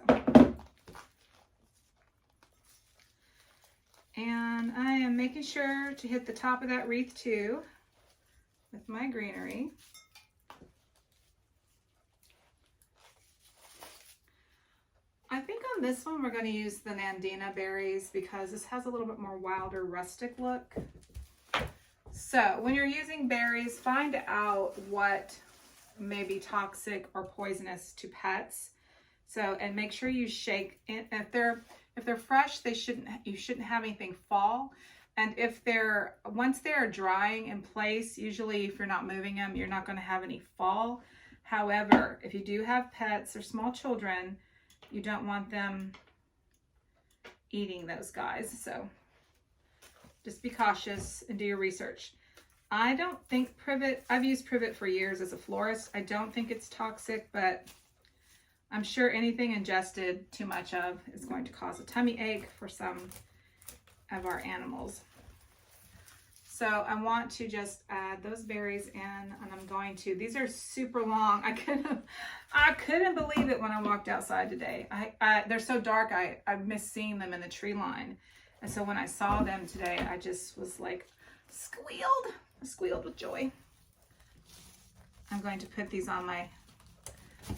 And I am making sure to hit the top of that wreath too with my greenery. I think on this one we're going to use the Nandina berries because this has a little bit more wilder rustic look. So when you're using berries, find out what may be toxic or poisonous to pets. So, and make sure you shake it. If they're fresh, you shouldn't have anything fall. And once they're drying in place, usually if you're not moving them, you're not going to have any fall. However, if you do have pets or small children, you don't want them eating those guys. So just be cautious and do your research. I don't think privet, I've used privet for years as a florist. I don't think it's toxic, but I'm sure anything ingested too much of is going to cause a tummy ache for some of our animals. So I want to just add those berries in, and I'm going to, these are super long. I couldn't believe it when I walked outside today. They're so dark, I missed seeing them in the tree line. And so when I saw them today, I just was like, squealed with joy. I'm going to put these on my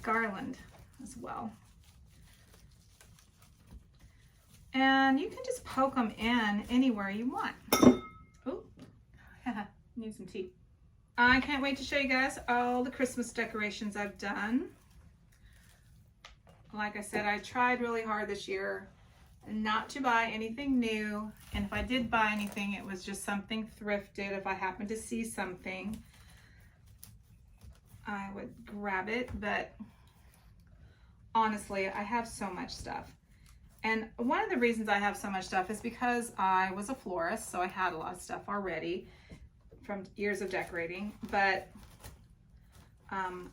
garland as well. And you can just poke them in anywhere you want. Oh, need some tea. I can't wait to show you guys all the Christmas decorations I've done. Like I said, I tried really hard this year not to buy anything new. And if I did buy anything, it was just something thrifted. If I happened to see something, I would grab it. But honestly, I have so much stuff. And one of the reasons I have so much stuff is because I was a florist, so I had a lot of stuff already from years of decorating, but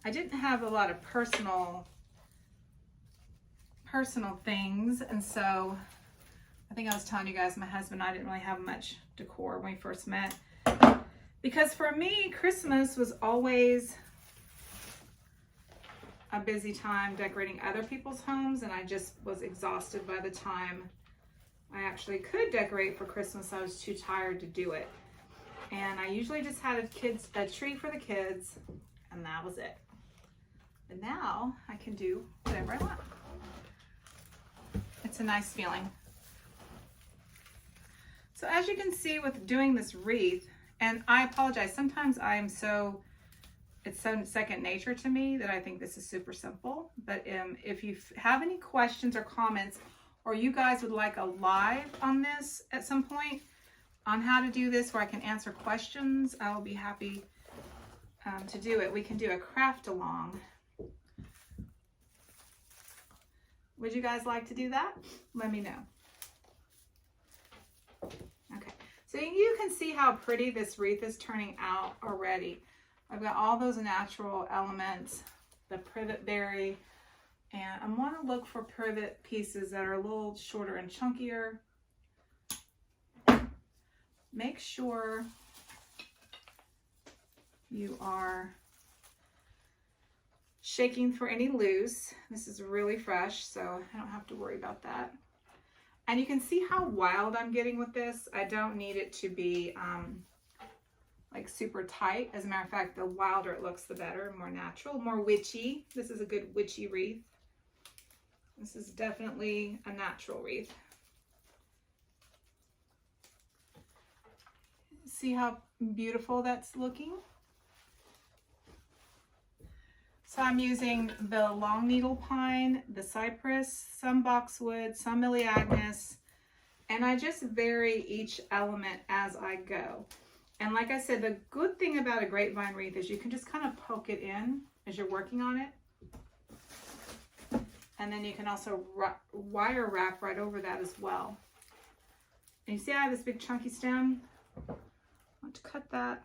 I didn't have a lot of personal things. And so I think I was telling you guys, my husband and I didn't really have much decor when we first met, because for me, Christmas was always a busy time decorating other people's homes, and I just was exhausted by the time I actually could decorate for Christmas. I was too tired to do it. And I usually just had a tree for the kids, and that was it. But now I can do whatever I want. It's a nice feeling. So as you can see with doing this wreath, and I apologize, sometimes it's so second nature to me that I think this is super simple. But if you have any questions or comments, or you guys would like a live on this at some point on how to do this where I can answer questions, I will be happy to do it. We can do a craft along. Would you guys like to do that? Let me know. Okay, so you can see how pretty this wreath is turning out already. I've got all those natural elements, the privet berry, and I want to look for privet pieces that are a little shorter and chunkier. Make sure you are shaking for any loose. This is really fresh, so I don't have to worry about that. And you can see how wild I'm getting with this. I don't need it to be like super tight. As a matter of fact, the wilder it looks, the better, more natural, more witchy. This is a good witchy wreath. This is definitely a natural wreath. See how beautiful that's looking? So I'm using the long needle pine, the cypress, some boxwood, some Iliagnus, and I just vary each element as I go. And like I said, the good thing about a grapevine wreath is you can just kind of poke it in as you're working on it. And then you can also wire wrap right over that as well. And you see I have this big chunky stem? I want to cut that.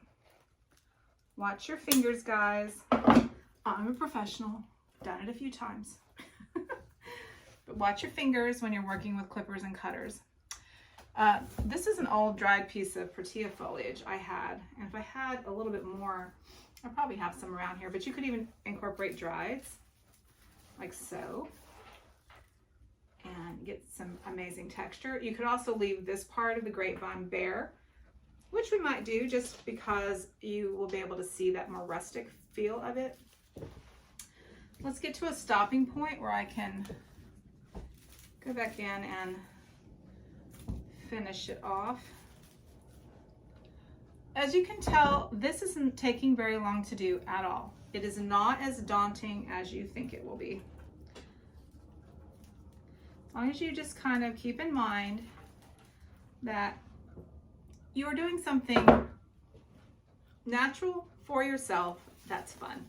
Watch your fingers, guys. I'm a professional, done it a few times. But watch your fingers when you're working with clippers and cutters. This is an old dried piece of protea foliage I had, and if I had a little bit more, I probably have some around here, but you could even incorporate drieds like so and get some amazing texture. You could also leave this part of the grapevine bare, which we might do just because you will be able to see that more rustic feel of it. Let's get to a stopping point where I can go back in and finish it off. As you can tell, this isn't taking very long to do at all. It is not as daunting as you think it will be. As long as you just kind of keep in mind that you are doing something natural for yourself, that's fun.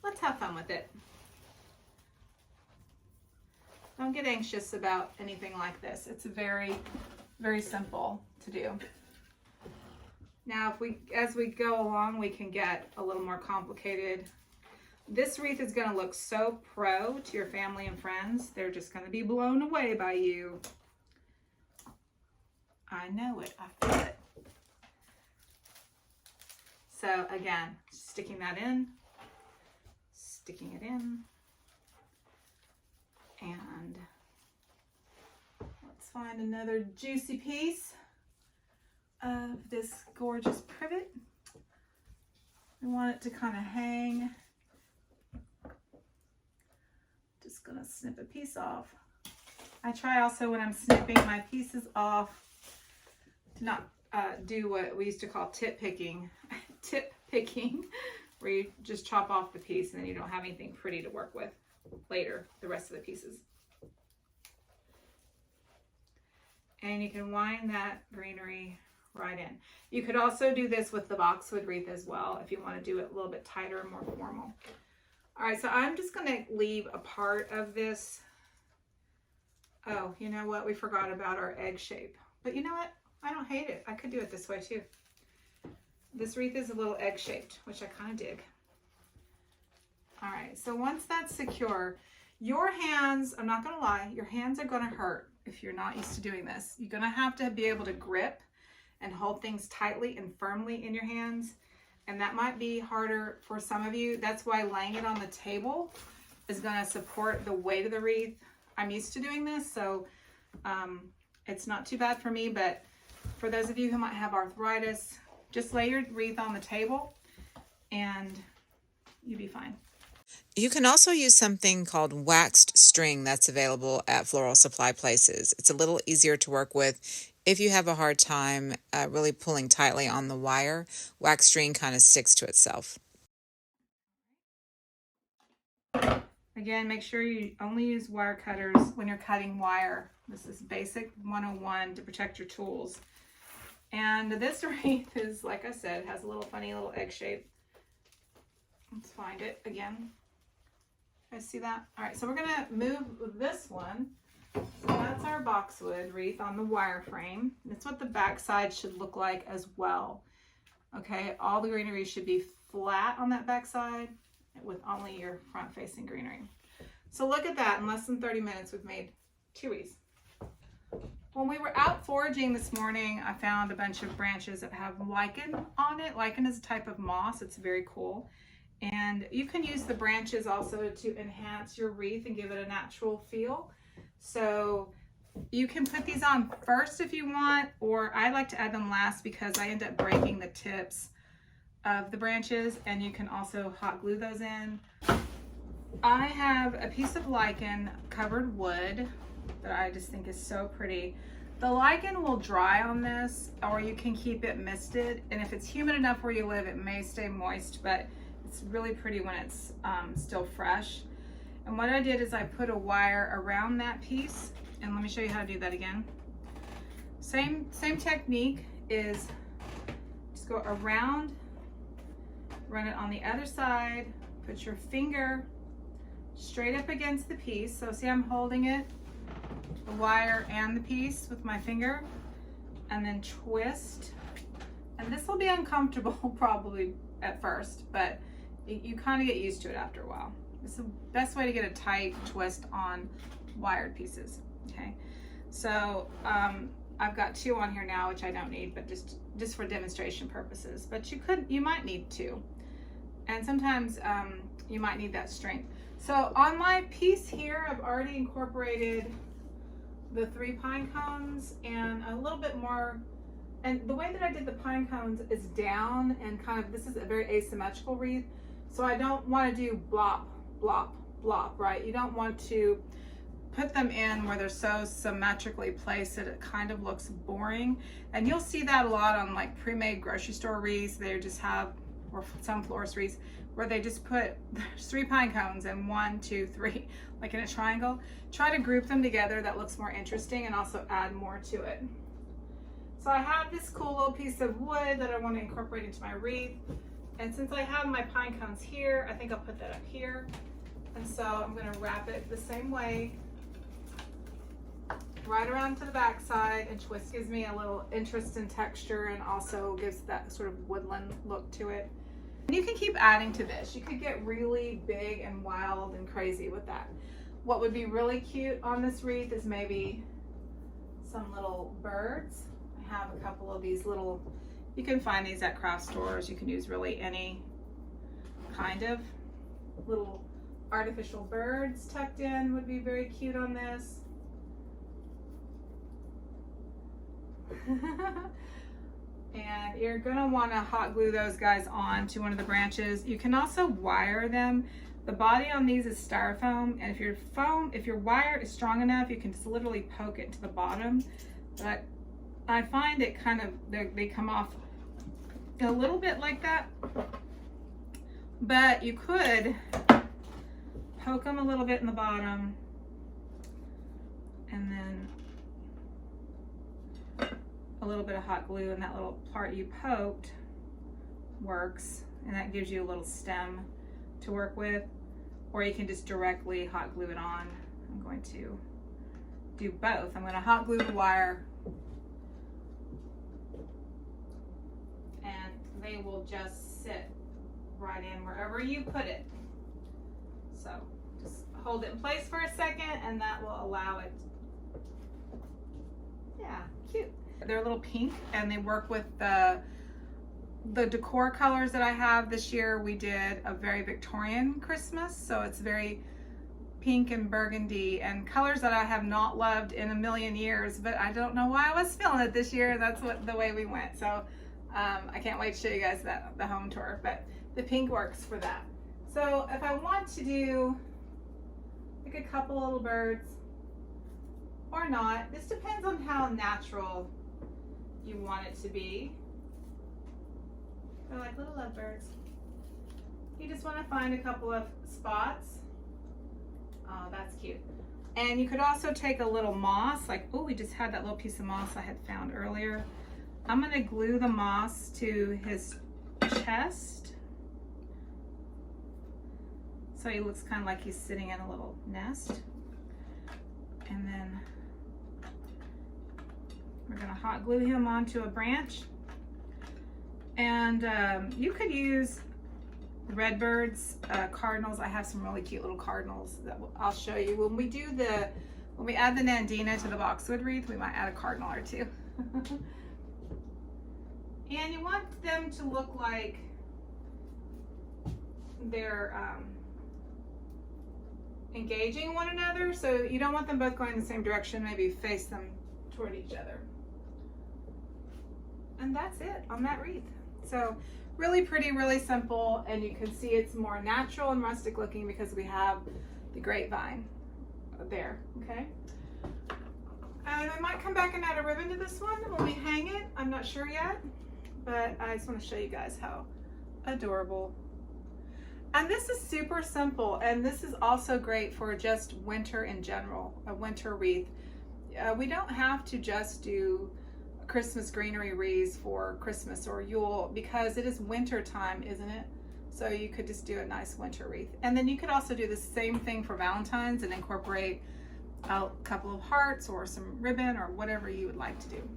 Let's have fun with it. Don't get anxious about anything like this. It's very, very simple to do. Now, as we go along, we can get a little more complicated. This wreath is going to look so pro to your family and friends. They're just going to be blown away by you. I know it. I feel it. So again, sticking that in, sticking it in, and let's find another juicy piece of this gorgeous privet. We want it to kind of hang. Just gonna snip a piece off. I try also when I'm snipping my pieces off to not do what we used to call tip picking, where you just chop off the piece and then you don't have anything pretty to work with later, the rest of the pieces. And you can wind that greenery right in. You could also do this with the boxwood wreath as well if you want to do it a little bit tighter and more formal. All right, so I'm just going to leave a part of this Oh, you know what? We forgot about our egg shape. But you know what? I don't hate it. I could do it this way too. This wreath is a little egg shaped, which I kind of dig. All right, so once that's secure, your hands, I'm not gonna lie, your hands are gonna hurt if you're not used to doing this. You're gonna have to be able to grip and hold things tightly and firmly in your hands. And that might be harder for some of you. That's why laying it on the table is gonna support the weight of the wreath. I'm used to doing this, so it's not too bad for me, but for those of you who might have arthritis, just lay your wreath on the table and you'll be fine. You can also use something called waxed string that's available at floral supply places. It's a little easier to work with if you have a hard time really pulling tightly on the wire. Wax string kind of sticks to itself. Again, make sure you only use wire cutters when you're cutting wire. This is basic 101 to protect your tools. And this wreath is, like I said, has a little funny little egg shape. Let's find it again. You guys see that? All right, so we're gonna move this one. So that's our boxwood wreath on the wire frame. That's what the back side should look like as well. Okay, all the greenery should be flat on that back side with only your front facing greenery. So look at that, in less than 30 minutes we've made 2 wreaths. When we were out foraging this morning, I found a bunch of branches that have lichen on it. Lichen is a type of moss, it's very cool. And you can use the branches also to enhance your wreath and give it a natural feel. So you can put these on first if you want, or I like to add them last because I end up breaking the tips of the branches, and you can also hot glue those in. I have a piece of lichen covered wood that I just think is so pretty. The lichen will dry on this, or you can keep it misted, and if it's humid enough where you live, it may stay moist, but it's really pretty when it's still fresh. And what I did is I put a wire around that piece, and let me show you how to do that again. Same technique is just go around, run it on the other side, put your finger straight up against the piece. So see, I'm holding it, the wire and the piece with my finger, and then twist. And this will be uncomfortable probably at first, but you kind of get used to it after a while. This is the best way to get a tight twist on wired pieces. Okay, so I've got 2 on here now, which I don't need, but just for demonstration purposes. But you might need 2, and sometimes you might need that strength. So on my piece here, I've already incorporated the 3 pine cones and a little bit more. And the way that I did the pine cones is down, and kind of, this is a very asymmetrical wreath. So I don't want to do blop, blop, blop, right? You don't want to put them in where they're so symmetrically placed that it kind of looks boring. And you'll see that a lot on like pre-made grocery store wreaths. They just have, or some florist wreaths, where they just put 3 pine cones and 1, 2, 3, like in a triangle. Try to group them together. That looks more interesting and also add more to it. So I have this cool little piece of wood that I want to incorporate into my wreath. And since I have my pine cones here, I think I'll put that up here. And so I'm going to wrap it the same way, right around to the back side, and twist. Gives me a little interest in texture and also gives that sort of woodland look to it. And you can keep adding to this. You could get really big and wild and crazy with that. What would be really cute on this wreath is maybe some little birds. I have a couple of these little, you can find these at craft stores. You can use really any kind of little artificial birds tucked in would be very cute on this. And you're gonna wanna hot glue those guys on to one of the branches. You can also wire them. The body on these is styrofoam, and if your wire is strong enough, you can just literally poke it to the bottom. But I find it kind of, they come off a little bit like that. But you could poke them a little bit in the bottom, and then a little bit of hot glue, and that little part you poked works, and that gives you a little stem to work with. Or you can just directly hot glue it on. I'm going to do both. I'm going to hot glue the wire, and they will just sit right in wherever you put it. So just hold it in place for a second, and that will allow it. Yeah, cute. They're a little pink, and they work with the decor colors that I have this year. We did a very Victorian Christmas, so it's very pink and burgundy, and colors that I have not loved in a million years, but I don't know why I was feeling it this year. That's the way we went. So I can't wait to show you guys the home tour, but the pink works for that. So if I want to do like a couple little birds or not, this depends on how natural you want it to be. They're like little lovebirds. You just want to find a couple of spots. Oh, that's cute. And you could also take a little moss, like, oh, we just had that little piece of moss I had found earlier. I'm going to glue the moss to his chest, so he looks kind of like he's sitting in a little nest. And then we're going to hot glue him onto a branch. And you could use redbirds, cardinals. I have some really cute little cardinals that I'll show you. When we add the Nandina to the boxwood wreath, we might add a cardinal or two. And you want them to look like they're engaging one another, so you don't want them both going in the same direction. Maybe face them toward each other. And that's it on that wreath. So really pretty, really simple, and you can see it's more natural and rustic looking because we have the grapevine there, okay? And I might come back and add a ribbon to this one when we hang it. I'm not sure yet, but I just want to show you guys how adorable. And this is super simple, and this is also great for just winter in general, a winter wreath. We don't have to just do Christmas greenery wreaths for Christmas or Yule, because it is winter time, isn't it? So you could just do a nice winter wreath. And then you could also do the same thing for Valentine's and incorporate a couple of hearts or some ribbon or whatever you would like to do.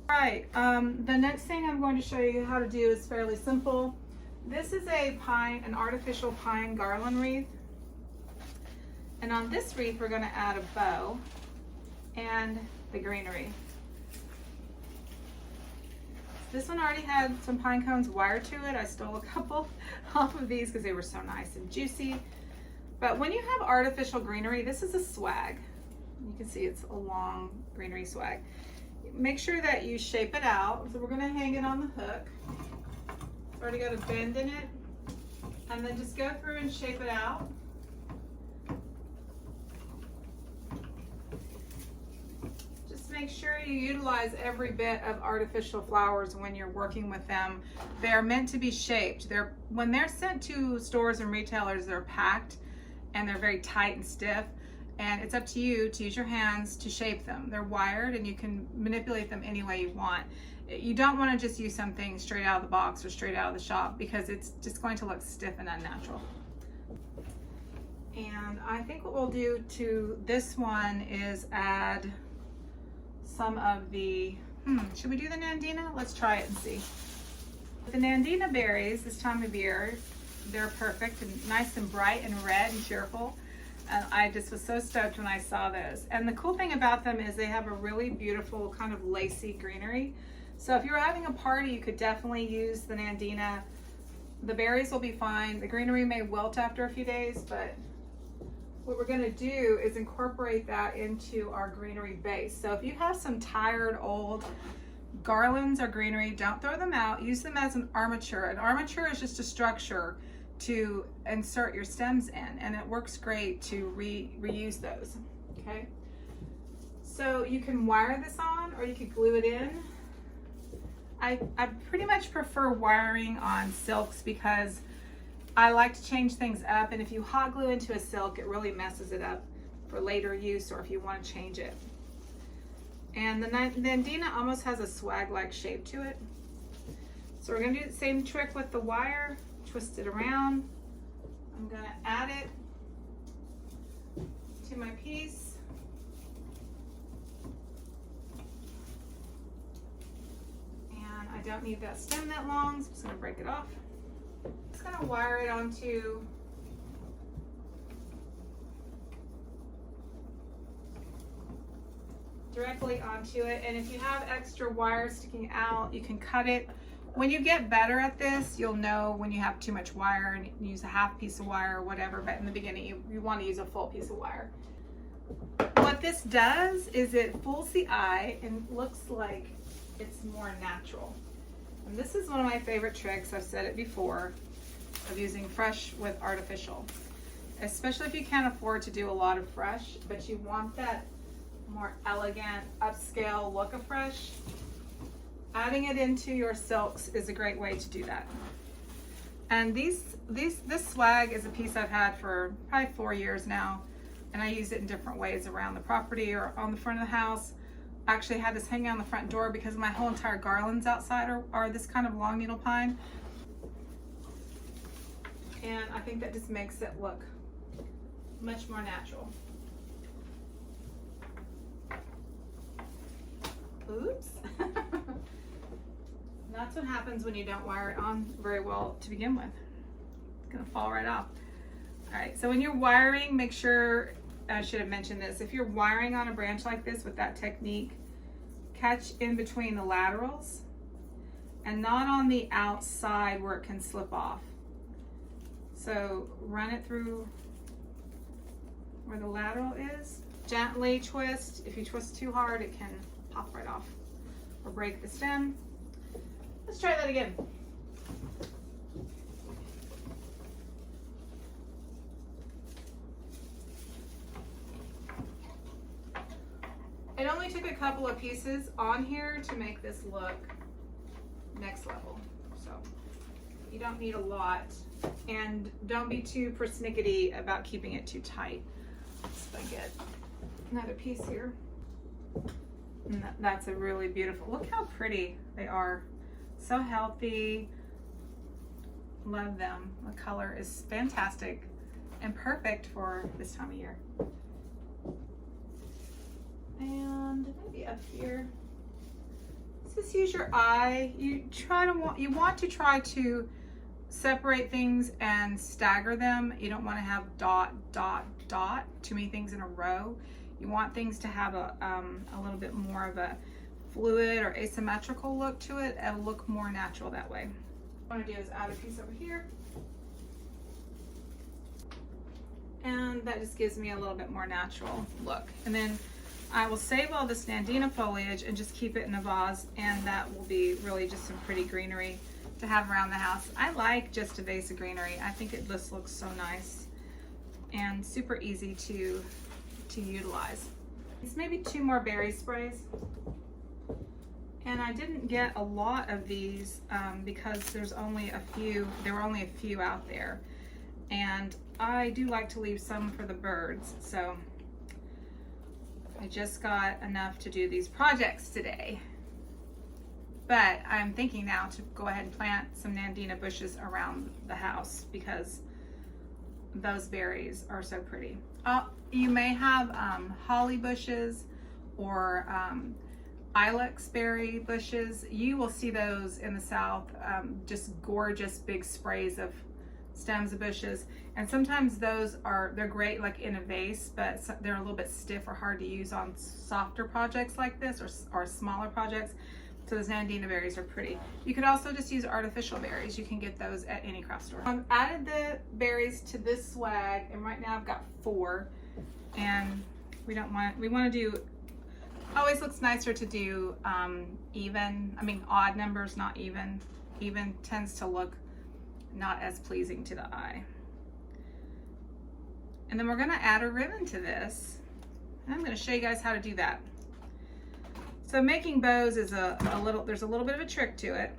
All right, the next thing I'm going to show you how to do is fairly simple. This is an artificial pine garland wreath. And on this wreath, we're going to add a bow and the greenery. This one already had some pine cones wired to it. I stole a couple off of these because they were so nice and juicy. But when you have artificial greenery, this is a swag. You can see it's a long greenery swag. Make sure that you shape it out. So we're going to hang it on the hook. It's already got a bend in it. And then just go through and shape it out. Make sure you utilize every bit of artificial flowers when you're working with them. They're meant to be shaped. When they're sent to stores and retailers, they're packed and they're very tight and stiff, and it's up to you to use your hands to shape them. They're wired and you can manipulate them any way you want. You don't want to just use something straight out of the box or straight out of the shop, because it's just going to look stiff and unnatural. And I think what we'll do to this one is add some of the, should we do the Nandina? Let's try it and see. The Nandina berries this time of year, they're perfect and nice and bright and red and cheerful. And I just was so stoked when I saw those. And the cool thing about them is they have a really beautiful kind of lacy greenery. So if you're having a party, you could definitely use the Nandina. The berries will be fine. The greenery may wilt after a few days, but what we're going to do is incorporate that into our greenery base. So if you have some tired old garlands or greenery, don't throw them out. Use them as an armature. An armature is just a structure to insert your stems in, and it works great to reuse those. Okay, so you can wire this on or you could glue it in. I pretty much prefer wiring on silks because I like to change things up, and if you hot glue into a silk, it really messes it up for later use or if you want to change it. And the Nandina almost has a swag-like shape to it. So we're going to do the same trick with the wire, twist it around. I'm going to add it to my piece. don't need that stem that long, so I'm just gonna break it off. Just gonna wire it onto directly onto it. And if you have extra wire sticking out, you can cut it. When you get better at this, you'll know when you have too much wire and use a half piece of wire or whatever, but in the beginning you want to use a full piece of wire. What this does is it fools the eye and looks like it's more natural. And this is one of my favorite tricks, I've said it before, of using fresh with artificial. Especially if you can't afford to do a lot of fresh, but you want that more elegant, upscale look of fresh. Adding it into your silks is a great way to do that. And this swag is a piece I've had for probably 4 years now, and I use it in different ways around the property or on the front of the house. I actually had this hanging on the front door because my whole entire garlands outside are this kind of long needle pine. And I think that just makes it look much more natural. Oops. That's what happens when you don't wire it on very well to begin with. It's gonna fall right off. All right, so when you're wiring, make sure, I should have mentioned this, if you're wiring on a branch like this with that technique, catch in between the laterals and not on the outside where it can slip off. So run it through where the lateral is. Gently twist. If you twist too hard, it can pop right off or break the stem. Let's try that again. It only took a couple of pieces on here to make this look next level. So you don't need a lot, and don't be too persnickety about keeping it too tight. So I get another piece here. And that's a really beautiful, look how pretty they are. So healthy. Love them. The color is fantastic and perfect for this time of year. And maybe up here. Just use your eye. You want to try to separate things and stagger them. You don't want to have dot, dot, dot, too many things in a row. You want things to have a little bit more of a fluid or asymmetrical look to it. It'll look more natural that way. What I want to do is add a piece over here. And that just gives me a little bit more natural look. And then I will save all this Nandina foliage and just keep it in a vase, and that will be really just some pretty greenery to have around the house. I like just a vase of greenery. I think it just looks so nice and super easy to utilize. It's maybe 2 more berry sprays. And I didn't get a lot of these because there were only a few out there. And I do like to leave some for the birds, so I just got enough to do these projects today. But I'm thinking now to go ahead and plant some Nandina bushes around the house because those berries are so pretty. You may have holly bushes or ilex berry bushes. You will see those in the south, just gorgeous big sprays of stems of bushes. And sometimes they're great like in a vase, but they're a little bit stiff or hard to use on softer projects like this or smaller projects. So those Nandina berries are pretty. You could also just use artificial berries. You can get those at any craft store. I've added the berries to this swag, and right now I've got 4. And we want to do, always looks nicer to do odd numbers, not even. Even tends to look not as pleasing to the eye. And then we're going to add a ribbon to this. And I'm going to show you guys how to do that. So making bows is there's a little bit of a trick to it.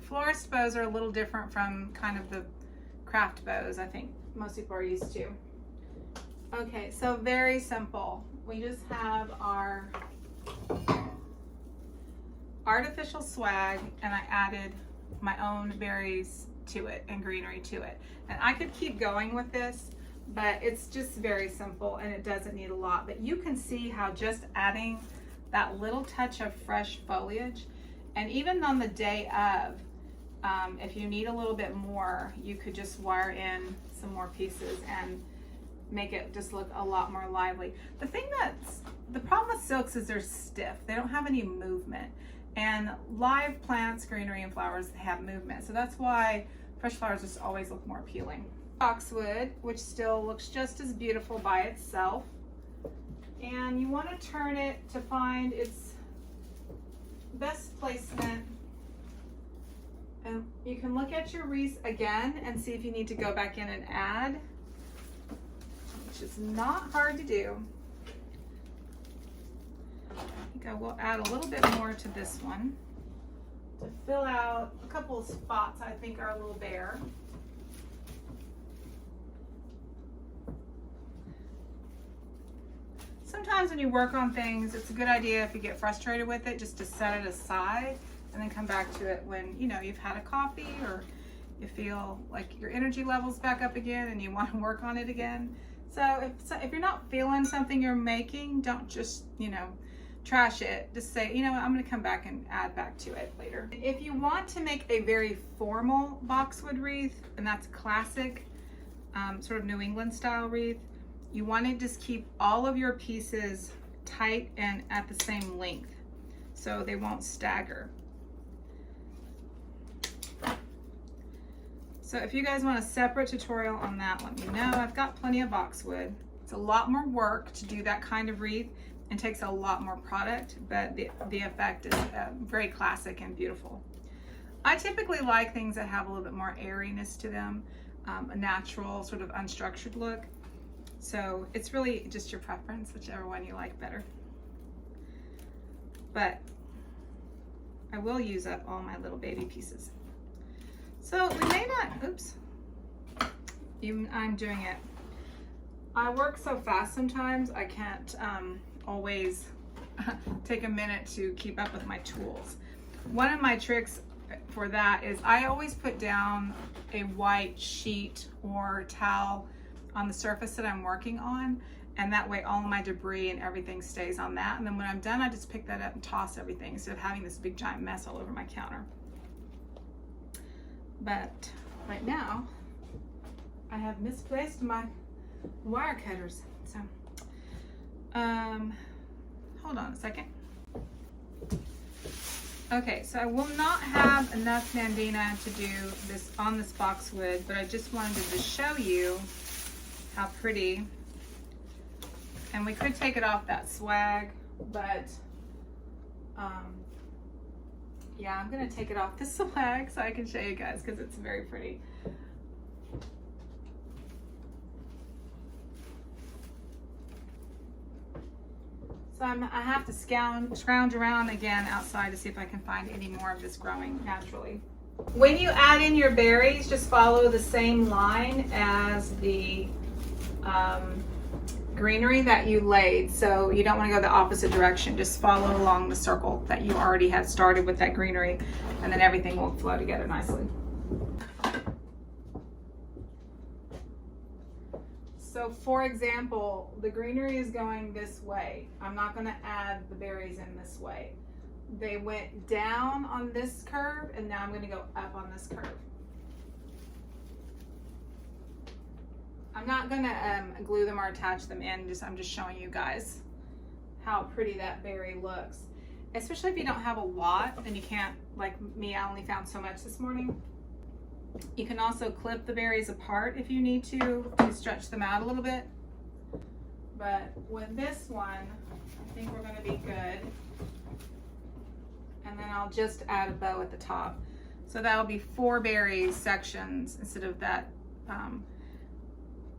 Florist bows are a little different from kind of the craft bows I think most people are used to. Okay, so very simple. We just have our artificial swag, and I added my own berries to it and greenery to it. And I could keep going with this, but it's just very simple and it doesn't need a lot. But you can see how just adding that little touch of fresh foliage And even on the day of, if you need a little bit more, you could just wire in some more pieces and make it just look a lot more lively. The problem with silks is they're stiff. They don't have any movement. And live plants, greenery, and flowers have movement. So that's why fresh flowers just always look more appealing. Boxwood, which still looks just as beautiful by itself. And you want to turn it to find its best placement. And you can look at your wreath again and see if you need to go back in and add, which is not hard to do. I think I will add a little bit more to this one to fill out a couple of spots I think are a little bare. Sometimes when you work on things, it's a good idea if you get frustrated with it just to set it aside and then come back to it when you've had a coffee or you feel like your energy level's back up again and you want to work on it again. So if you're not feeling something you're making, don't just trash it. Just say, I'm going to come back and add back to it later. If you want to make a very formal boxwood wreath, and that's classic sort of New England style wreath, you want to just keep all of your pieces tight and at the same length so they won't stagger. So if you guys want a separate tutorial on that, let me know. I've got plenty of boxwood. It's a lot more work to do that kind of wreath and takes a lot more product, but the effect is very classic and beautiful. I typically like things that have a little bit more airiness to them, a natural sort of unstructured look. So it's really just your preference, whichever one you like better. But I will use up all my little baby pieces. So we may not, oops, even I'm doing it. I work so fast sometimes, I can't always take a minute to keep up with my tools. One of my tricks for that is I always put down a white sheet or towel on the surface that I'm working on, and that way all of my debris and everything stays on that. And then when I'm done, I just pick that up and toss everything instead of having this big giant mess all over my counter. But right now, I have misplaced my wire cutters. So, hold on a second. Okay, so I will not have enough Nandina to do this on this boxwood, but I just wanted to just show you how pretty. And we could take it off that swag, but yeah, I'm gonna take it off the swag so I can show you guys because it's very pretty. So I have to scrounge around again outside to see if I can find any more of this growing naturally. When you add in your berries, just follow the same line as the greenery that you laid. So you don't want to go the opposite direction. Just follow along the circle that you already had started with that greenery, and then everything will flow together nicely. So for example, the greenery is going this way. I'm not going to add the berries in this way. They went down on this curve, and now I'm going to go up on this curve. I'm not going to glue them or attach them in. I'm just showing you guys how pretty that berry looks. Especially if you don't have a lot and you can't, like me, I only found so much this morning. You can also clip the berries apart if you need to stretch them out a little bit. But with this one, I think we're going to be good. And then I'll just add a bow at the top. So that'll be 4 berries sections instead of that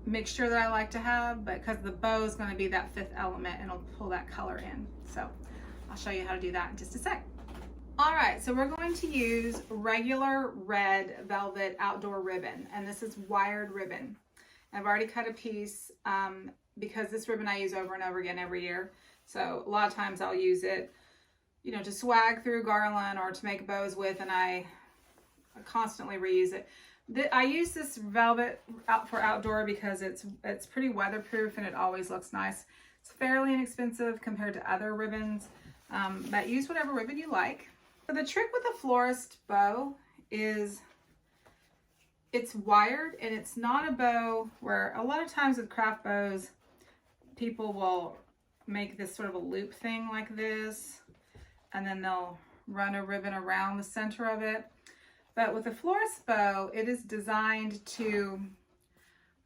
mixture that I like to have, but because the bow is going to be that 5th element and it'll pull that color in. So I'll show you how to do that in just a sec. All right, so we're going to use regular red velvet outdoor ribbon, and this is wired ribbon. I've already cut a piece because this ribbon I use over and over again every year. So a lot of times I'll use it, to swag through garland or to make bows with, and I constantly reuse it. I use this velvet for outdoor because it's pretty weatherproof and it always looks nice. It's fairly inexpensive compared to other ribbons, but use whatever ribbon you like. So the trick with a florist bow is it's wired, and it's not a bow where a lot of times with craft bows, people will make this sort of a loop thing like this, and then they'll run a ribbon around the center of it. But with a florist bow, it is designed to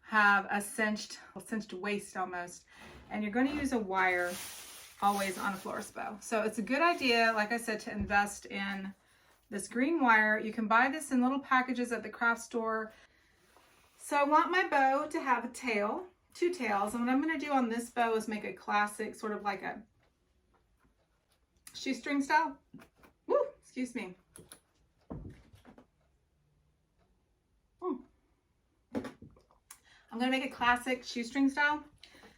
have a cinched waist almost, and you're going to use a wire always on a florist bow. So it's a good idea, like I said, to invest in this green wire. You can buy this in little packages at the craft store. So I want my bow to have a tail, 2 tails, and what I'm going to do on this bow is make a classic sort of like a shoestring style. Woo, excuse me. I'm going to make a classic shoestring style.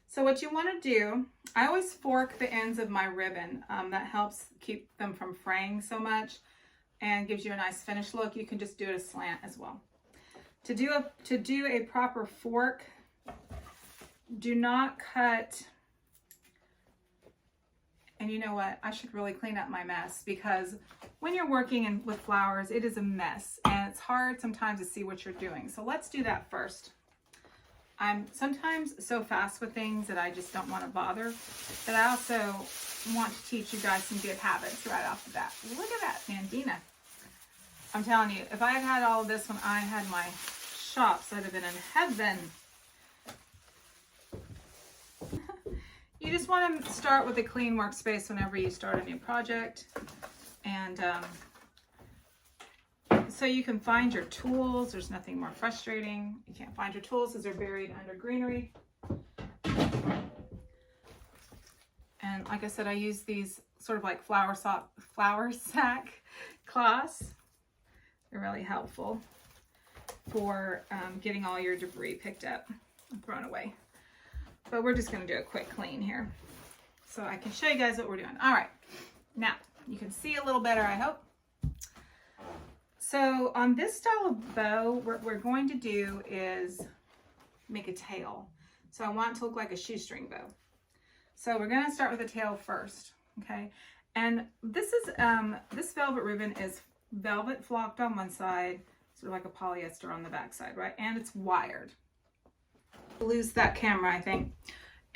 So what you want to do, I always fork the ends of my ribbon. That helps keep them from fraying so much and gives you a nice finished look. You can just do it a slant as well. To do a proper fork, do not cut. And you know what? I should really clean up my mess, because when you're working with flowers, it is a mess and it's hard sometimes to see what you're doing. So let's do that first. I'm sometimes so fast with things that I just don't want to bother, but I also want to teach you guys some good habits right off the bat. Look at that, Mandina. I'm telling you, if I had had all of this when I had my shops, I'd have been in heaven. You just want to start with a clean workspace whenever you start a new project. And so you can find your tools. There's nothing more frustrating. You can't find your tools because they're buried under greenery. And like I said, I use these sort of like flour sack cloths. They're really helpful for getting all your debris picked up and thrown away. But we're just going to do a quick clean here so I can show you guys what we're doing. All right, now you can see a little better, I hope. So on this style of bow, what we're going to do is make a tail. So I want it to look like a shoestring bow. So we're going to start with the tail first, okay? And this is this velvet ribbon is velvet flocked on one side, sort of like a polyester on the back side, right? And it's wired. Lose that camera, I think.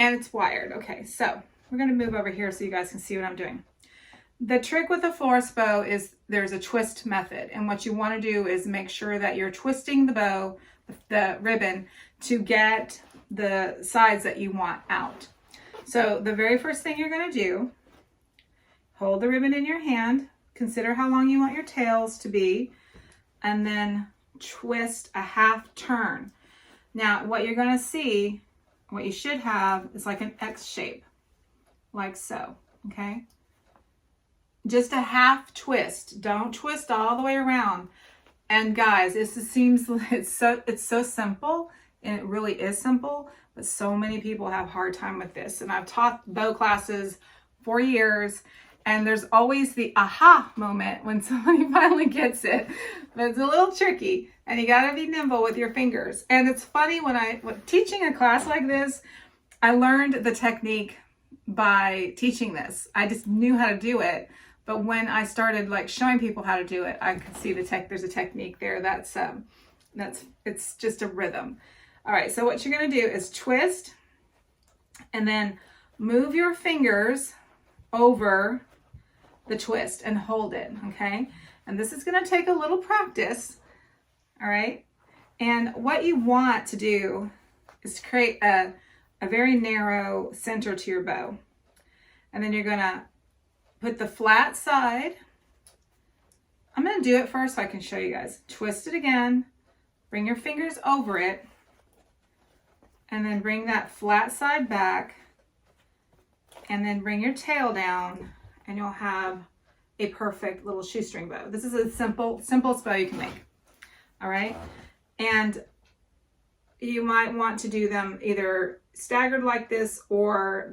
And it's wired. Okay, so we're going to move over here so you guys can see what I'm doing. The trick with a florist bow is there's a twist method, and what you want to do is make sure that you're twisting the bow, the ribbon, to get the sides that you want out. So the very first thing you're going to do, hold the ribbon in your hand, consider how long you want your tails to be, and then twist a half turn. Now what you're going to see, what you should have is like an X shape, like so, okay? Just a half twist. Don't twist all the way around. And guys, it's so simple, and it really is simple, but so many people have a hard time with this. And I've taught bow classes for years, and there's always the aha moment when somebody finally gets it. But it's a little tricky, and you gotta be nimble with your fingers. And it's funny, when teaching a class like this, I learned the technique by teaching this. I just knew how to do it. But when I started like showing people how to do it, I could see there's a technique there. It's just a rhythm. All right, so what you're gonna do is twist and then move your fingers over the twist and hold it, okay? And this is gonna take a little practice, all right? And what you want to do is to create a very narrow center to your bow. And then you're gonna put the flat side. I'm going to do it first so I can show you guys. Twist it again, bring your fingers over it, and then bring that flat side back, and then bring your tail down, and you'll have a perfect little shoestring bow. This is the simplest bow you can make. All right. And you might want to do them either staggered like this or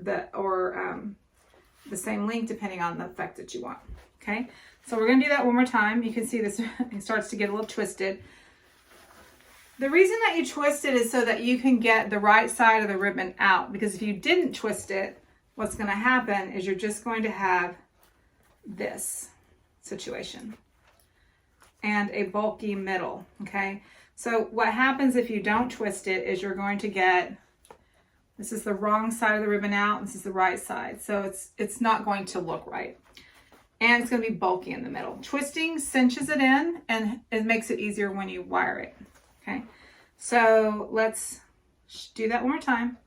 the same length, depending on the effect that you want. Okay, so we're going to do that one more time. You can see this, it starts to get a little twisted. The reason that you twist it is so that you can get the right side of the ribbon out, because if you didn't twist it, what's going to happen is you're just going to have this. situation and a bulky middle, okay? So what happens if you don't twist it is you're going to get, this is the wrong side of the ribbon out, this is the right side. So it's not going to look right. And it's going to be bulky in the middle. Twisting cinches it in and it makes it easier when you wire it, okay? So let's do that one more time,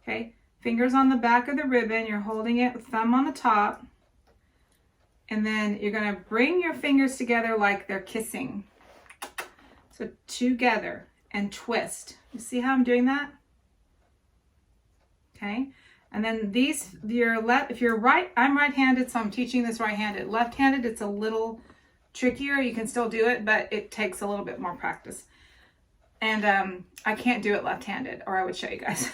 okay? Fingers on the back of the ribbon, you're holding it with thumb on the top. And then you're going to bring your fingers together like they're kissing. So together and twist. You see how I'm doing that? Okay. And then these, your left, if you're right, I'm right-handed, so I'm teaching this right-handed. Left-handed, it's a little trickier. You can still do it, but it takes a little bit more practice. And I can't do it left-handed, or I would show you guys.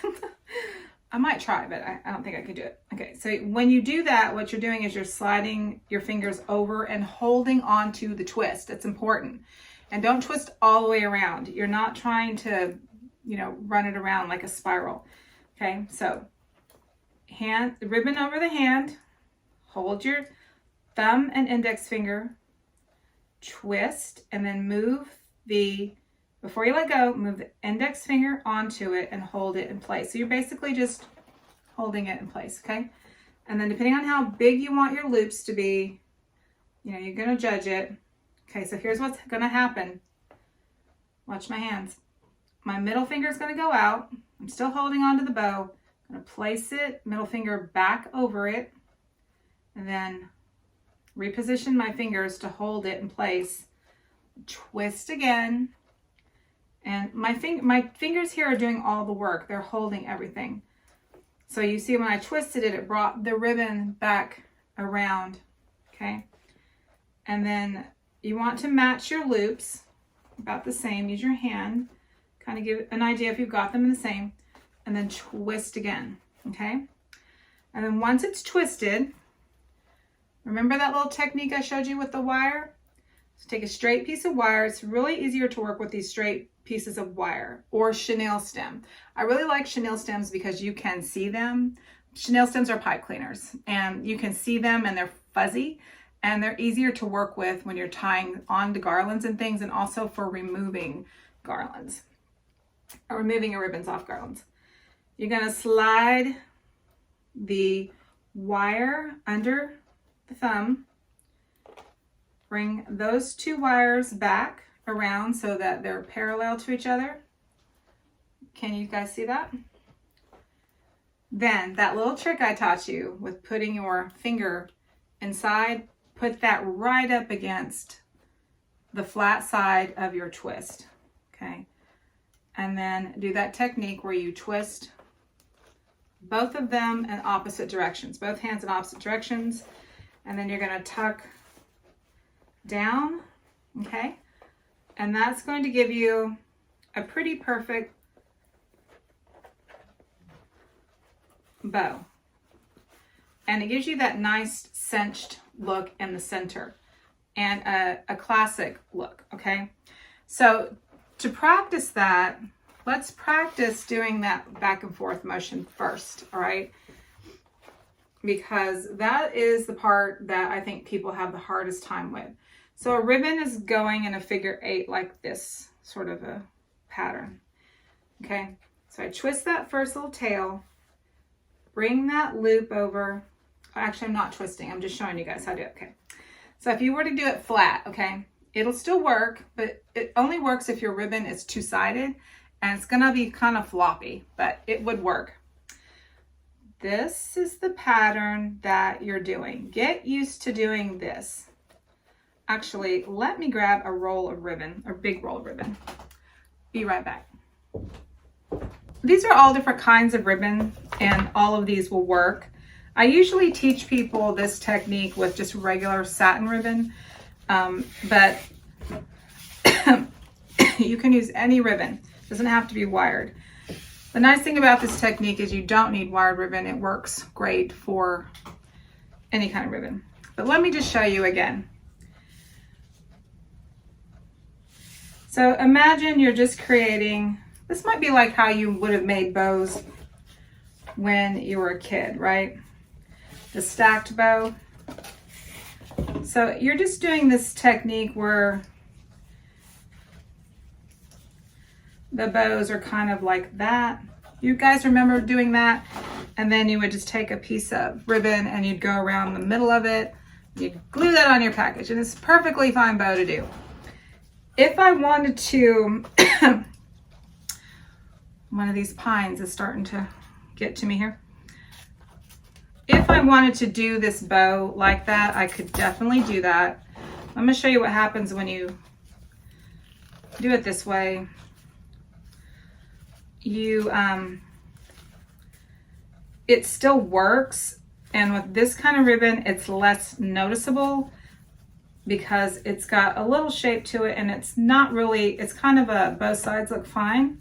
I might try, but I don't think I could do it. Okay, so when you do that, what you're doing is you're sliding your fingers over and holding onto the twist. It's important. And don't twist all the way around. You're not trying to, you know, run it around like a spiral. Okay, so hand, ribbon over the hand, hold your thumb and index finger, twist, and then move the, before you let go, move the index finger onto it and hold it in place. So you're basically just holding it in place, okay? And then depending on how big you want your loops to be, you know, you're gonna judge it. Okay, so here's what's gonna happen. Watch my hands. My middle finger is gonna go out. I'm still holding onto the bow. I'm gonna place it, middle finger back over it, and then reposition my fingers to hold it in place. Twist again. And my fingers here are doing all the work. They're holding everything. So you see when I twisted it, it brought the ribbon back around, okay? And then you want to match your loops, about the same. Use your hand, kind of give an idea if you've got them in the same, and then twist again, okay? And then once it's twisted, remember that little technique I showed you with the wire? So take a straight piece of wire. It's really easier to work with these straight pieces of wire or chenille stem. I really like chenille stems because you can see them. Chenille stems are pipe cleaners and you can see them and they're fuzzy and they're easier to work with when you're tying onto garlands and things, and also for removing garlands or removing your ribbons off garlands. You're going to slide the wire under the thumb, bring those two wires back around so that they're parallel to each other. Can you guys see that? Then that little trick I taught you with putting your finger inside, put that right up against the flat side of your twist, okay? And then do that technique where you twist both of them in opposite directions, both hands in opposite directions, and then you're gonna tuck down, okay? And that's going to give you a pretty perfect bow. And it gives you that nice cinched look in the center and a classic look, okay? So to practice that, let's practice doing that back and forth motion first, all right? Because that is the part that I think people have the hardest time with. So a ribbon is going in a figure 8 like this, sort of a pattern, okay? So I twist that first little tail, bring that loop over. Actually, I'm not twisting, I'm just showing you guys how to do it, okay? So if you were to do it flat, okay, it'll still work, but it only works if your ribbon is two-sided, and it's gonna be kind of floppy, but it would work. This is the pattern that you're doing. Get used to doing this. Actually, let me grab a roll of ribbon, a big roll of ribbon. Be right back. These are all different kinds of ribbon, and all of these will work. I usually teach people this technique with just regular satin ribbon, but you can use any ribbon. It doesn't have to be wired. The nice thing about this technique is you don't need wired ribbon. It works great for any kind of ribbon. But let me just show you again. So imagine you're just creating, this might be like how you would have made bows when you were a kid, right? The stacked bow. So you're just doing this technique where the bows are kind of like that. You guys remember doing that? And then you would just take a piece of ribbon and you'd go around the middle of it. You'd glue that on your package, and it's a perfectly fine bow to do. If I wanted to, one of these pines is starting to get to me here. If I wanted to do this bow like that, I could definitely do that. I'm going to show you what happens when you do it this way. It still works, and with this kind of ribbon it's less noticeable because it's got a little shape to it, and it's not really, it's kind of a, both sides look fine,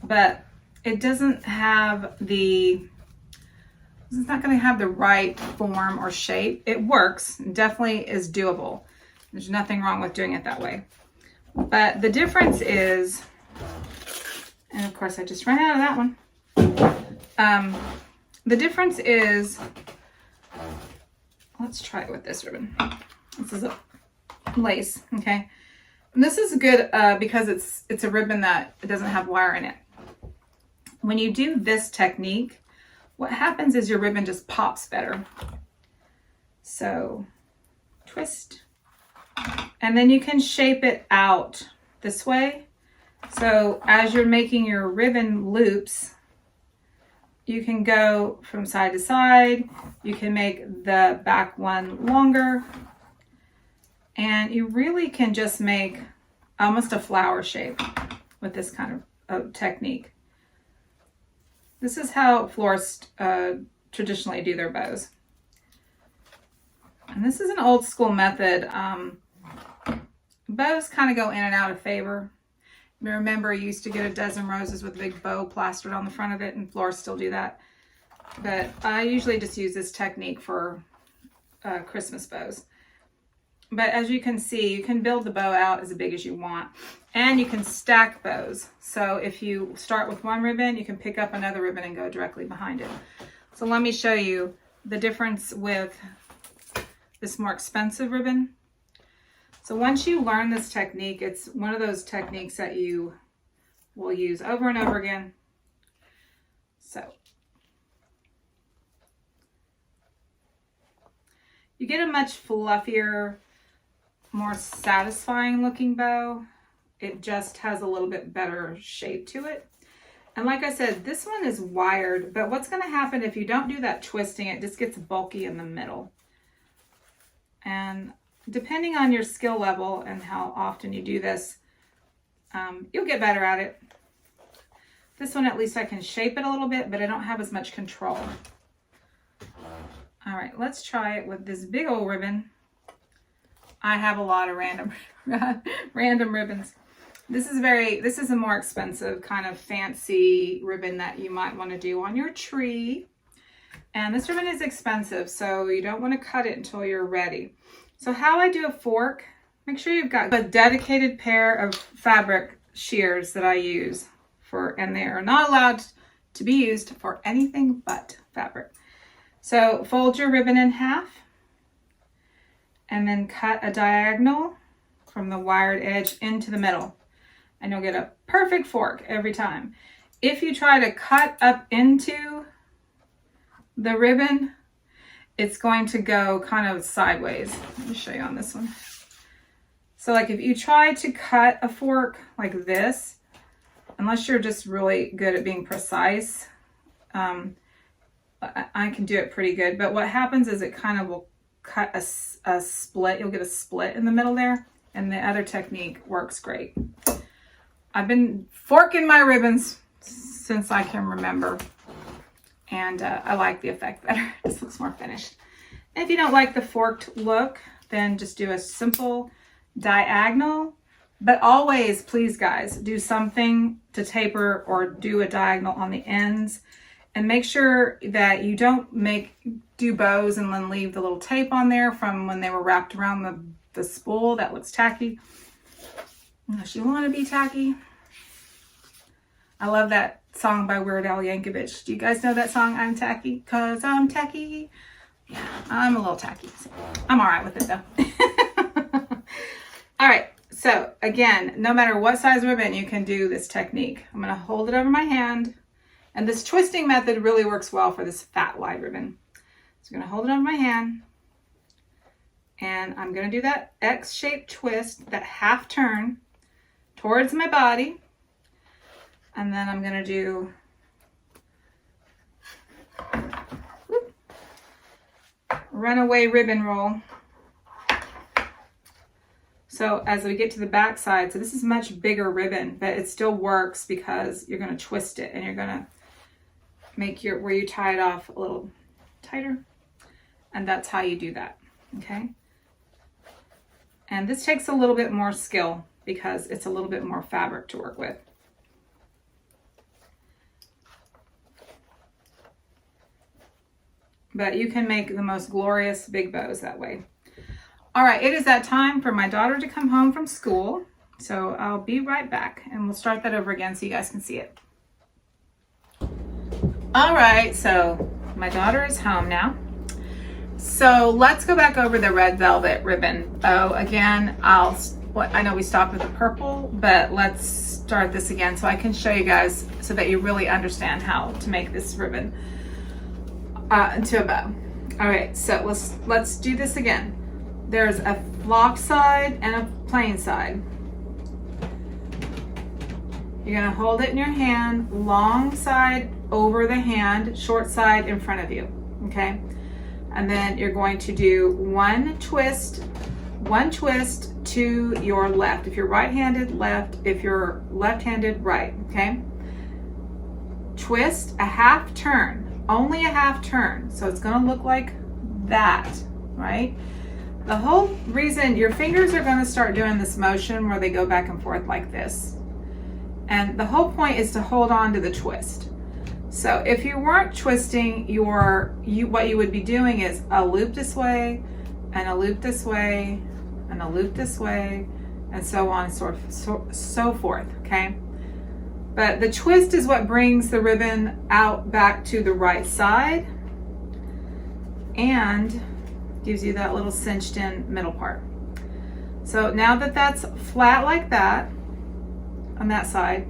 but it doesn't have the, it's not going to have the right form or shape. It works, definitely is doable. There's nothing wrong with doing it that way, but the difference is, and of course I just ran out of that one. The difference is, let's try it with this ribbon. This is a lace, okay? And this is good because it's a ribbon that doesn't have wire in it. When you do this technique, what happens is your ribbon just pops better. So twist, and then you can shape it out this way. So as you're making your ribbon loops, you can go from side to side. You can make the back one longer, and you really can just make almost a flower shape with this kind of technique. This is how florists traditionally do their bows. And this is an old school method. Bows kind of go in and out of favor. Remember, you used to get a dozen roses with a big bow plastered on the front of it, and florists still do that. But I usually just use this technique for Christmas bows. But as you can see, you can build the bow out as big as you want, and you can stack bows. So if you start with one ribbon, you can pick up another ribbon and go directly behind it. So let me show you the difference with this more expensive ribbon. So once you learn this technique, it's one of those techniques that you will use over and over again. So you get a much fluffier, more satisfying looking bow. It just has a little bit better shape to it. And like I said, this one is wired, but what's going to happen if you don't do that twisting, it just gets bulky in the middle. And depending on your skill level and how often you do this, you'll get better at it. This one, at least I can shape it a little bit, but I don't have as much control. All right, let's try it with this big old ribbon. I have a lot of random ribbons. This is a more expensive kind of fancy ribbon that you might want to do on your tree. And this ribbon is expensive, so you don't want to cut it until you're ready. So how I do a fork, make sure you've got a dedicated pair of fabric shears that I use for, and they are not allowed to be used for anything but fabric. So fold your ribbon in half and then cut a diagonal from the wired edge into the middle, and you'll get a perfect fork every time. If you try to cut up into the ribbon, it's going to go kind of sideways. Let me show you on this one. So like if you try to cut a fork like this, unless you're just really good at being precise, I can do it pretty good. But what happens is it kind of will cut a split. You'll get a split in the middle there, and the other technique works great. I've been forking my ribbons since I can remember. And I like the effect better. This looks more finished. And if you don't like the forked look, then just do a simple diagonal. But always, please guys, do something to taper or do a diagonal on the ends. And make sure that you don't do bows and then leave the little tape on there from when they were wrapped around the spool. That looks tacky. Unless you want to be tacky. I love that song by Weird Al Yankovic. Do you guys know that song, I'm Tacky? 'Cause I'm tacky. Yeah, I'm a little tacky. So I'm all right with it though. All right, so again, no matter what size ribbon, you can do this technique. I'm gonna hold it over my hand, and this twisting method really works well for this fat wide ribbon. So I'm gonna hold it over my hand, and I'm gonna do that X-shaped twist, that half turn towards my body, and then I'm gonna do runaway ribbon roll. So as we get to the back side, so this is much bigger ribbon, but it still works because you're going to twist it and you're going to make your, where you tie it off a little tighter. And that's how you do that. Okay. And this takes a little bit more skill because it's a little bit more fabric to work with. But you can make the most glorious big bows that way. All right, it is that time for my daughter to come home from school. So I'll be right back and we'll start that over again so you guys can see it. All right, so my daughter is home now. So let's go back over the red velvet ribbon bow again. I know we stopped with the purple, but let's start this again so I can show you guys so that you really understand how to make this ribbon into a bow. All right, so let's do this again. There's a flocked side and a plain side. You're gonna hold it in your hand, long side over the hand, short side in front of you, okay? And then you're going to do one twist to your left. If you're right-handed, left. If you're left-handed, right, okay? Twist a half turn, only a half turn. So it's gonna look like that, right? The whole reason your fingers are going to start doing this motion where they go back and forth like this. And the whole point is to hold on to the twist. So if you weren't twisting, what you would be doing is a loop this way, and a loop this way, and a loop this way, and so on and so forth, okay? But the twist is what brings the ribbon out back to the right side and gives you that little cinched in middle part. So now that that's flat like that on that side,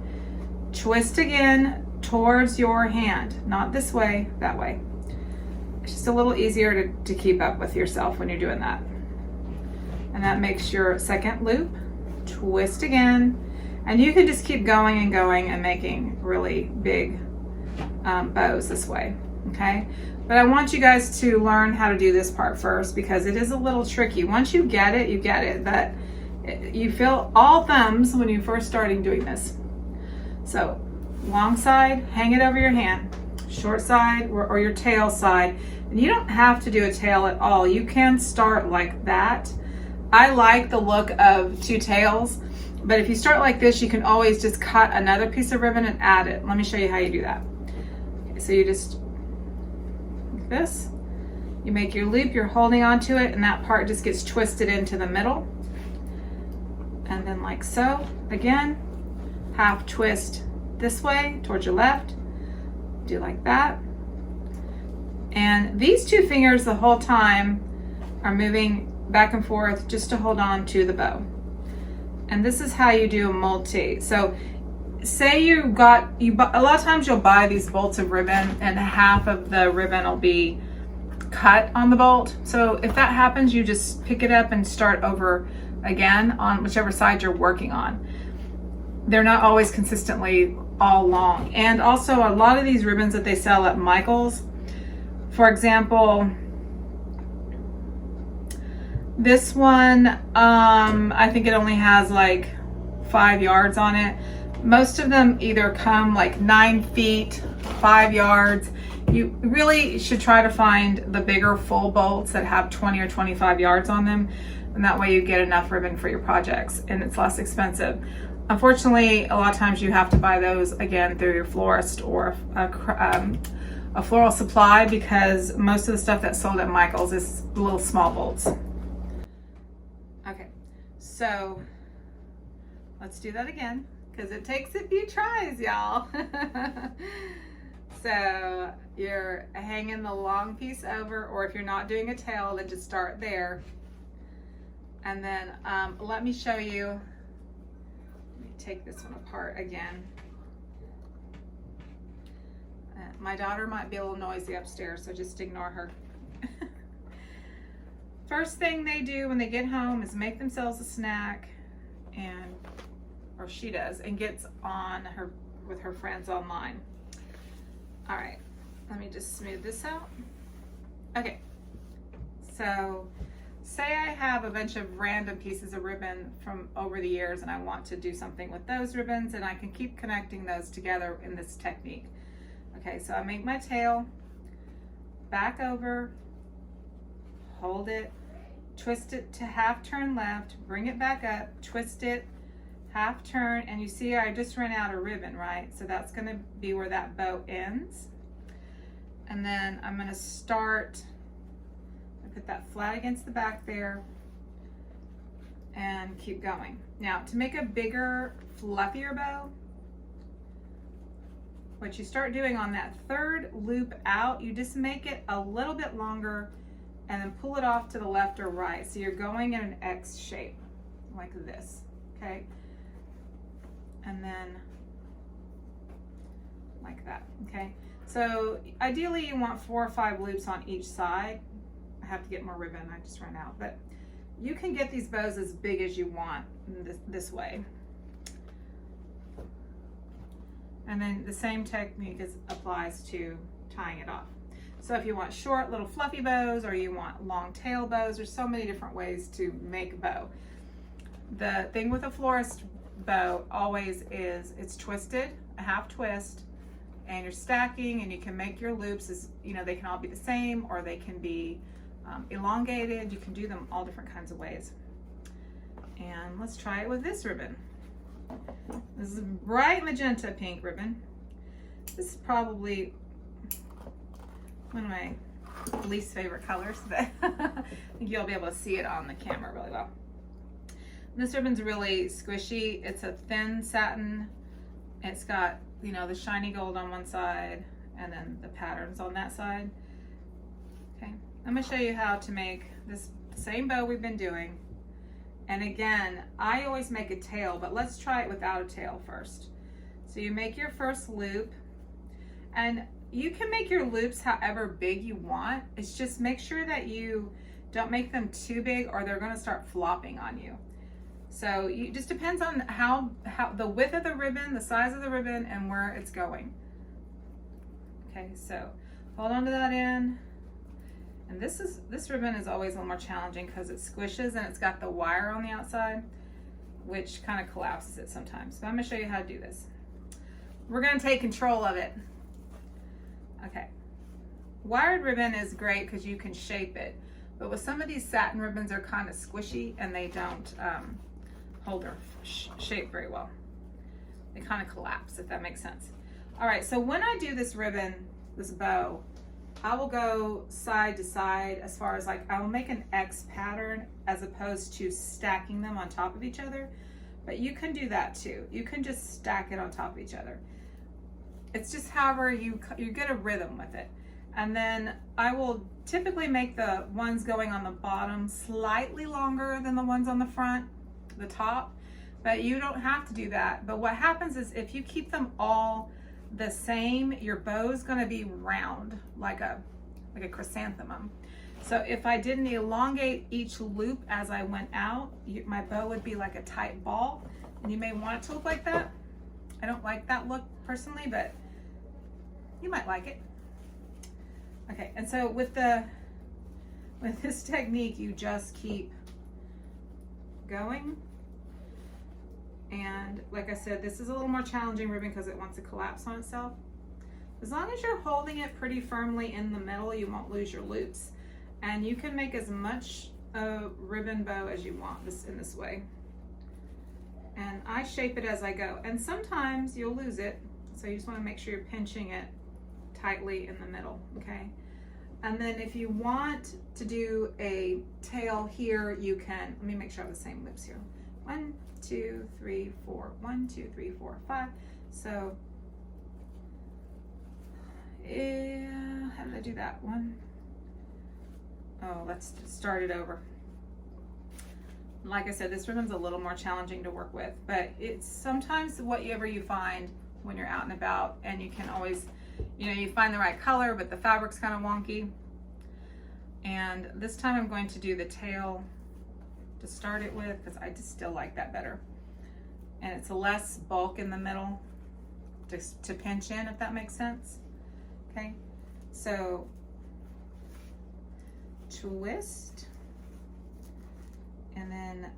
twist again towards your hand, not this way, that way. It's just a little easier to keep up with yourself when you're doing that. And that makes your second loop, twist again, and you can just keep going and going and making really big bows this way, okay? But I want you guys to learn how to do this part first because it is a little tricky. Once you get it, you get it. But you feel all thumbs when you're first starting doing this. So long side, hang it over your hand. Short side or your tail side. And you don't have to do a tail at all. You can start like that. I like the look of two tails. But if you start like this, you can always just cut another piece of ribbon and add it. Let me show you how you do that. Okay, so you just this, you make your loop, you're holding on to it, and that part just gets twisted into the middle, and then like so again, half twist this way towards your left, do like that, and these two fingers the whole time are moving back and forth just to hold on to the bow. And this is how you do a multi. So say a lot of times you'll buy these bolts of ribbon and half of the ribbon will be cut on the bolt. So if that happens, you just pick it up and start over again on whichever side you're working on. They're not always consistently all long. And also a lot of these ribbons that they sell at Michael's, for example, this one, I think it only has like 5 yards on it. Most of them either come like 9 feet, 5 yards. You really should try to find the bigger full bolts that have 20 or 25 yards on them. And that way you get enough ribbon for your projects and it's less expensive. Unfortunately, a lot of times you have to buy those again through your florist or a floral supply because most of the stuff that's sold at Michael's is little small bolts. Okay, so let's do that again. Because it takes a few tries, y'all. So you're hanging the long piece over, or if you're not doing a tail, then just start there. And then let me show you. Let me take this one apart again. My daughter might be a little noisy upstairs, so just ignore her. First thing they do when they get home is make themselves a snack, or she does, and gets on with her friends online. All right, let me just smooth this out. Okay, so say I have a bunch of random pieces of ribbon from over the years and I want to do something with those ribbons, and I can keep connecting those together in this technique. Okay, so I make my tail, back over, hold it, twist it to half turn left, bring it back up, twist it, half turn, and you see I just ran out of ribbon, right? So that's gonna be where that bow ends. And then I'm gonna start, I put that flat against the back there and keep going. Now to make a bigger, fluffier bow, what you start doing on that third loop out, you just make it a little bit longer and then pull it off to the left or right. So you're going in an X shape, like this, okay? And then like that, okay? So ideally you want 4 or 5 loops on each side. I have to get more ribbon, I just ran out, but you can get these bows as big as you want this way. And then the same technique applies to tying it off. So if you want short little fluffy bows, or you want long tail bows, there's so many different ways to make a bow. The thing with a florist bow always is it's twisted, a half twist, and you're stacking, and you can make your loops as, you know, they can all be the same, or they can be elongated. You can do them all different kinds of ways. And let's try it with this ribbon. This is bright magenta pink ribbon. This is probably one of my least favorite colors, but I think you'll be able to see it on the camera really well. This ribbon's really squishy. It's a thin satin. It's got, you know, the shiny gold on one side and then the patterns on that side. Okay, I'm gonna show you how to make this same bow we've been doing. And again, I always make a tail, but let's try it without a tail first. So you make your first loop, and you can make your loops however big you want. It's just make sure that you don't make them too big, or they're gonna start flopping on you. So it just depends on how the width of the ribbon, the size of the ribbon, and where it's going. Okay, so hold on to that end. And this ribbon is always a little more challenging because it squishes and it's got the wire on the outside, which kind of collapses it sometimes. So I'm gonna show you how to do this. We're gonna take control of it. Okay, wired ribbon is great because you can shape it, but with some of these satin ribbons, they're kind of squishy and they don't hold their shape very well. They kind of collapse, if that makes sense. All right, so when I do this ribbon, this bow, I will go side to side as far as like, I will make an X pattern as opposed to stacking them on top of each other, but you can do that too. You can just stack it on top of each other. It's just however you get a rhythm with it. And then I will typically make the ones going on the bottom slightly longer than the ones on the front, the top, but you don't have to do that. But what happens is if you keep them all the same, your bow is going to be round like a chrysanthemum. So if I didn't elongate each loop as I went out, my bow would be like a tight ball, and you may want it to look like that. I don't like that look personally, but you might like it. Okay, and so with this technique, you just keep going. And like I said, this is a little more challenging ribbon because it wants to collapse on itself. As long as you're holding it pretty firmly in the middle, you won't lose your loops. And you can make as much a ribbon bow as you want in this way. And I shape it as I go. And sometimes you'll lose it, so you just want to make sure you're pinching it tightly in the middle, okay? And then if you want to do a tail here, you can, let me make sure I have the same loops here. 1, 2, 3, 4, 1, 2, 3, 4, 5. So How did I do that one? Oh, let's start it over. Like I said, this ribbon's a little more challenging to work with, but it's sometimes whatever you find when you're out and about, and you can always, you know, you find the right color, but the fabric's kind of wonky. And this time I'm going to do the tail to start it with, because I just still like that better. And it's less bulk in the middle to pinch in, if that makes sense. Okay, so twist, and then,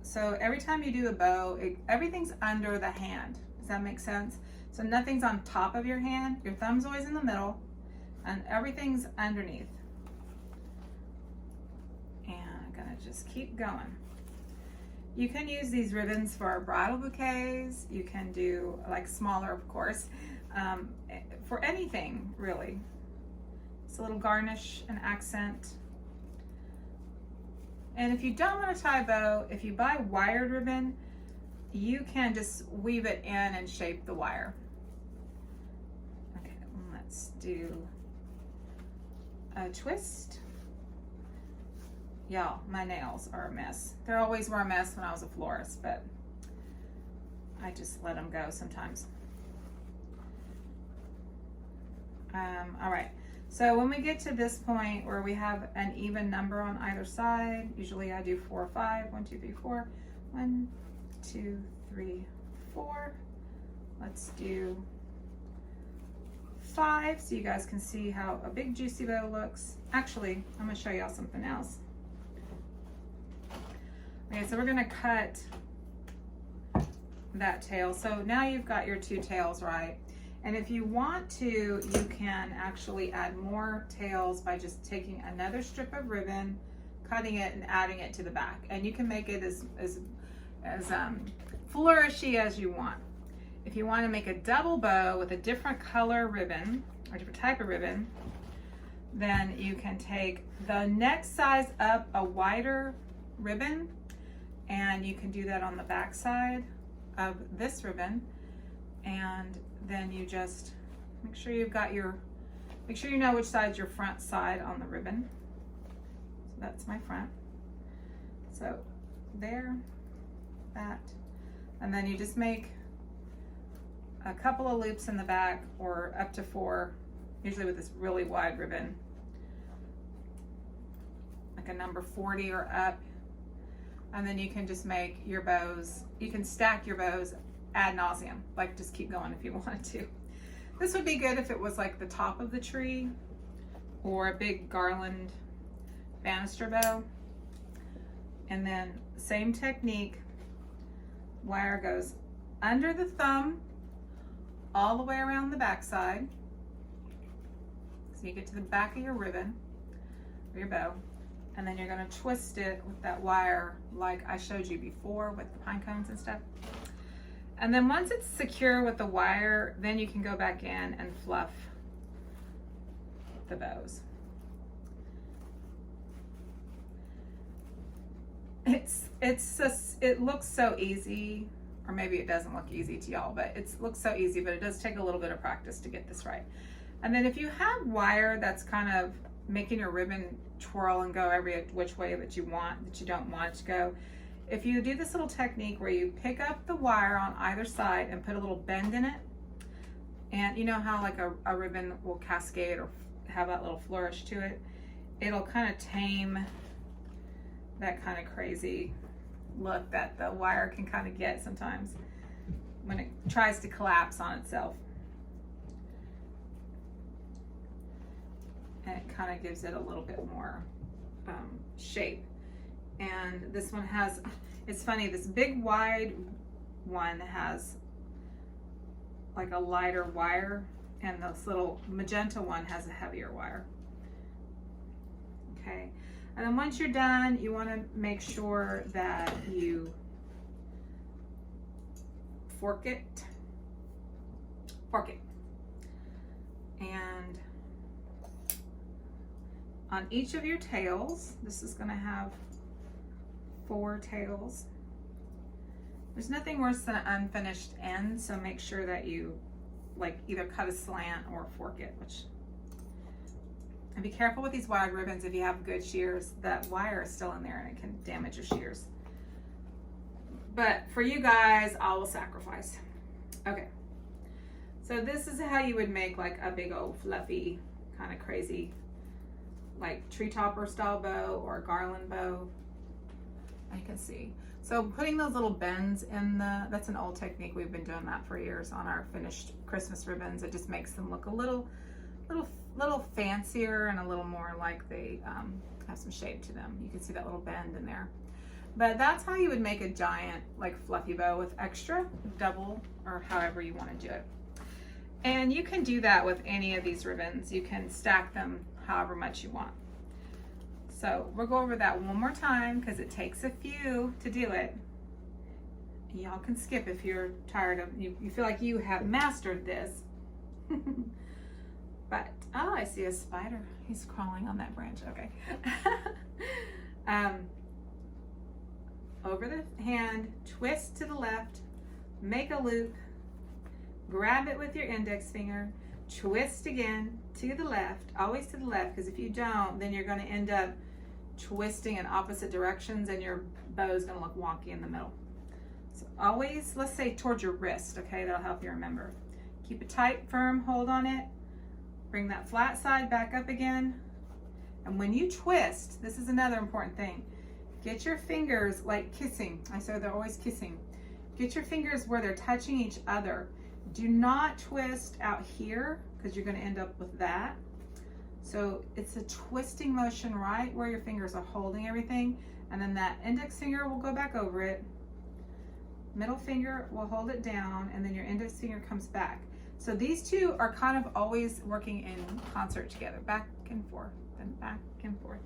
so every time you do a bow, everything's under the hand. Does that make sense? So nothing's on top of your hand, your thumb's always in the middle, and everything's underneath. And I'm gonna just keep going. You can use these ribbons for bridal bouquets. You can do like smaller, of course, for anything really. It's a little garnish, an accent. And if you don't want to tie a bow, if you buy wired ribbon, you can just weave it in and shape the wire. Okay, let's do a twist. Y'all, my nails are a mess. They always were a mess when I was a florist, but I just let them go sometimes. All right, so when we get to this point where we have an even number on either side, usually I do 4 or 5, 1, 2, 3, 4, 1, 2, 3, 4. Let's do 5 so you guys can see how a big juicy bow looks. Actually, I'm gonna show y'all something else. Okay, so we're gonna cut that tail. So now you've got your 2 tails, right? And if you want to, you can actually add more tails by just taking another strip of ribbon, cutting it, and adding it to the back. And you can make it as flourishy as you want. If you want to make a double bow with a different color ribbon, or different type of ribbon, then you can take the next size up a wider ribbon, and you can do that on the back side of this ribbon. And then you just make sure you've got make sure you know which side's your front side on the ribbon. So that's my front. So there, that, and then you just make a couple of loops in the back, or up to 4, usually with this really wide ribbon, like a number 40 or up. And then you can just make your bows, you can stack your bows ad nauseum, like just keep going if you wanted to. This would be good if it was like the top of the tree or a big garland banister bow. And then same technique, wire goes under the thumb all the way around the back side. So you get to the back of your ribbon or your bow, and then you're going to twist it with that wire like I showed you before with the pine cones and stuff. And then once it's secure with the wire, then you can go back in and fluff the bows. It looks so easy, or maybe it doesn't look easy to y'all, but it looks so easy, but it does take a little bit of practice to get this right. And then if you have wire that's kind of making your ribbon twirl and go every which way that you don't want it to go, if you do this little technique where you pick up the wire on either side and put a little bend in it, and you know how like a ribbon will cascade or have that little flourish to it, it'll kind of tame that kind of crazy look that the wire can kind of get sometimes when it tries to collapse on itself. And it kind of gives it a little bit more shape. And this one has, it's funny, this big wide one has like a lighter wire, and this little magenta one has a heavier wire. Okay, and then once you're done, you want to make sure that you fork it. And on each of your tails, this is going to have 4 tails. There's nothing worse than an unfinished end, so make sure that you like either cut a slant or fork it, and be careful with these wide ribbons. If you have good shears, that wire is still in there and it can damage your shears. But for you guys, I will sacrifice. Okay, so this is how you would make like a big old fluffy kind of crazy like tree topper style bow or a garland bow. I can see. So putting those little bends in that's an old technique. We've been doing that for years on our finished Christmas ribbons. It just makes them look a little fancier and a little more like they have some shape to them. You can see that little bend in there. But that's how you would make a giant like fluffy bow with extra double or however you want to do it. And you can do that with any of these ribbons. You can stack them however much you want. So we'll go over that one more time because it takes a few to do it. Y'all can skip if you're tired of, you feel like you have mastered this. But, oh, I see a spider. He's crawling on that branch, okay. Over the hand, twist to the left, make a loop, grab it with your index finger, twist again to the left, always to the left, because if you don't, then you're going to end up twisting in opposite directions and your bow is going to look wonky in the middle. So always, let's say towards your wrist, okay? That'll help you remember. Keep a tight, firm hold on it. Bring that flat side back up again. And when you twist, this is another important thing. Get your fingers like kissing. I say they're always kissing. Get your fingers where they're touching each other. Do not twist out here because you're going to end up with that. So it's a twisting motion right where your fingers are holding everything, and then that index finger will go back over it. Middle finger will hold it down, and then your index finger comes back. So these two are kind of always working in concert together, back and forth, and back and forth.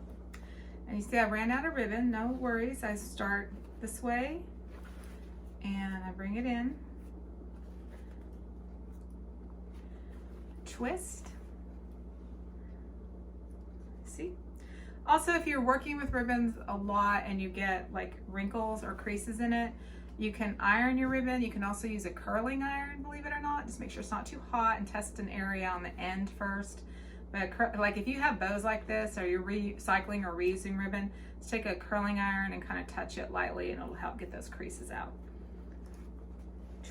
And you see I ran out of ribbon, no worries. I start this way, and I bring it in. Twist. See? Also, if you're working with ribbons a lot and you get like wrinkles or creases in it, you can iron your ribbon. You can also use a curling iron, believe it or not. Just make sure it's not too hot and test an area on the end first. But like if you have bows like this or you're recycling or reusing ribbon, just take a curling iron and kind of touch it lightly and it'll help get those creases out.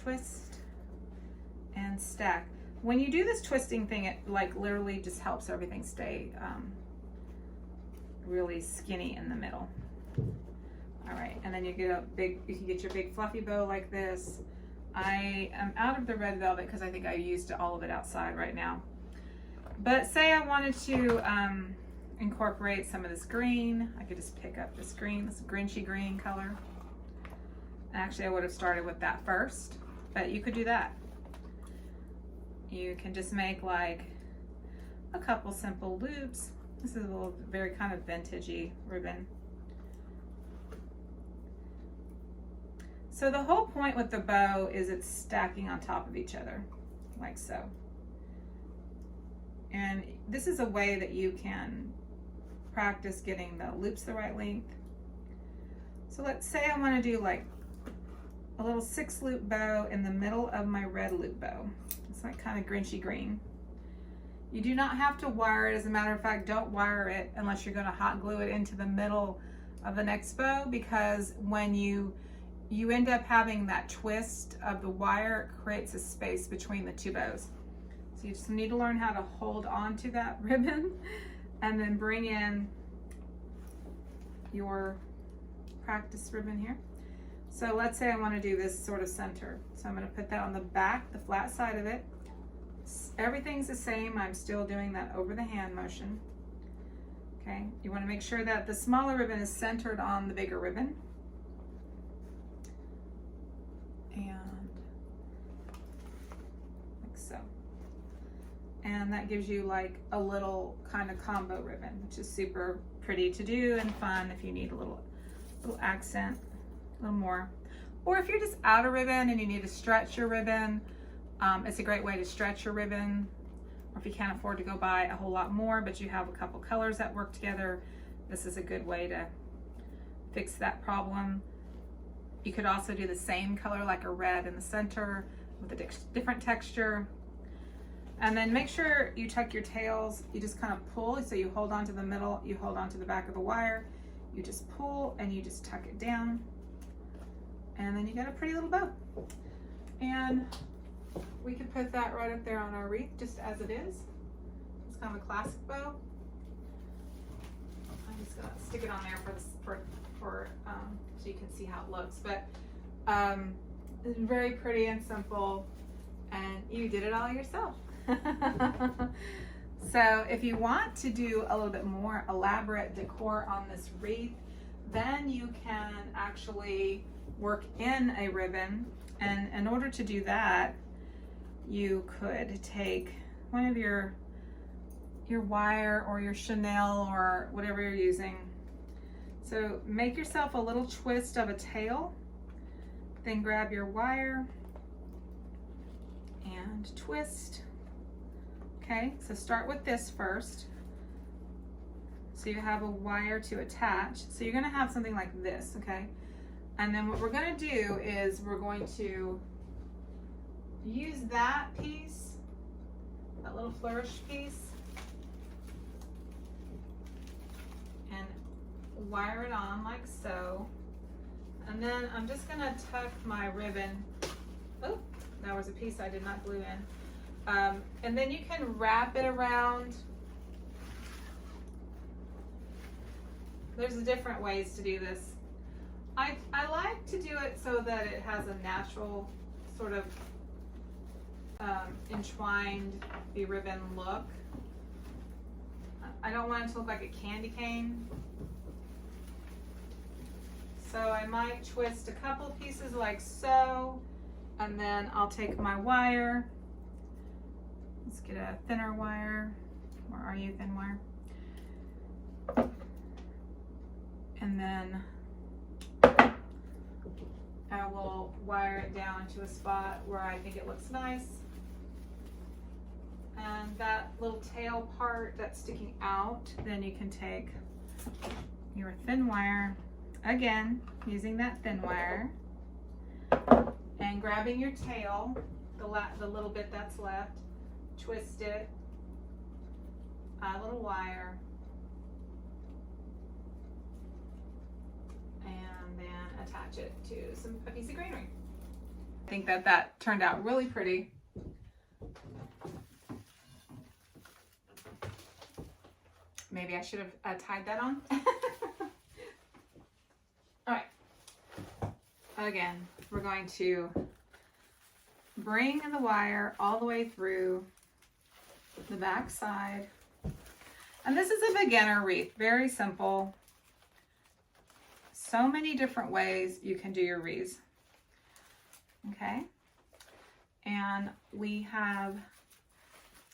Twist and stack. When you do this twisting thing, it like literally just helps everything stay really skinny in the middle. All right, and then you can get your big fluffy bow like this. I am out of the red velvet because I think I used all of it outside right now. But say I wanted to incorporate some of this green, I could just pick up this green, this grinchy green color. Actually, I would have started with that first, but you could do that. You can just make like a couple simple loops. This is a little very kind of vintagey ribbon. So the whole point with the bow is it's stacking on top of each other, like so. And this is a way that you can practice getting the loops the right length. So let's say I want to do like a little 6-loop bow in the middle of my red loop bow. It's like kind of grinchy green. You do not have to wire it. As a matter of fact, don't wire it unless you're going to hot glue it into the middle of the next bow, because when you end up having that twist of the wire, it creates a space between the two bows. So you just need to learn how to hold on to that ribbon and then bring in your practice ribbon here. So let's say I want to do this sort of center. So I'm going to put that on the back, the flat side of it. Everything's the same. I'm still doing that over the hand motion. Okay, you want to make sure that the smaller ribbon is centered on the bigger ribbon. And like so. And that gives you like a little kind of combo ribbon, which is super pretty to do and fun if you need a little accent, a little more. Or if you're just out of ribbon and you need to stretch your ribbon, it's a great way to stretch your ribbon. Or if you can't afford to go buy a whole lot more, but you have a couple colors that work together, this is a good way to fix that problem. You could also do the same color, like a red in the center with a different texture. And then make sure you tuck your tails. You just kind of pull, so you hold on to the middle, you hold on to the back of the wire, you just pull and you just tuck it down. And then you got a pretty little bow. And we could put that right up there on our wreath just as it is. It's kind of a classic bow. I'm just gonna stick it on there so you can see how it looks. But it's very pretty and simple, and you did it all yourself. So if you want to do a little bit more elaborate decor on this wreath, then you can actually work in a ribbon. And in order to do that, you could take one of your wire or your chenille or whatever you're using. So make yourself a little twist of a tail, then grab your wire and twist. Okay, so start with this first. So you have a wire to attach. So you're gonna have something like this, okay? And then what we're gonna do is we're going to use that piece, that little flourish piece, and wire it on like so. And then I'm just gonna tuck my ribbon. Oh, that was a piece I did not glue in. And then you can wrap it around. There's different ways to do this. I like to do it so that it has a natural sort of entwined ribbon look. I don't want it to look like a candy cane. So I might twist a couple pieces like so, and then I'll take my wire. Let's get a thinner wire. Where are you, thin wire? And then I will wire it down to a spot where I think it looks nice. And that little tail part that's sticking out, then you can take your thin wire, again, using that thin wire, and grabbing your tail, the little bit that's left, twist it, a little wire, and then attach it to a piece of greenery. I think that turned out really pretty. Maybe I should have tied that on. All right. Again, we're going to bring the wire all the way through the back side. And this is a beginner wreath, very simple. So many different ways you can do your wreaths. Okay. And we have,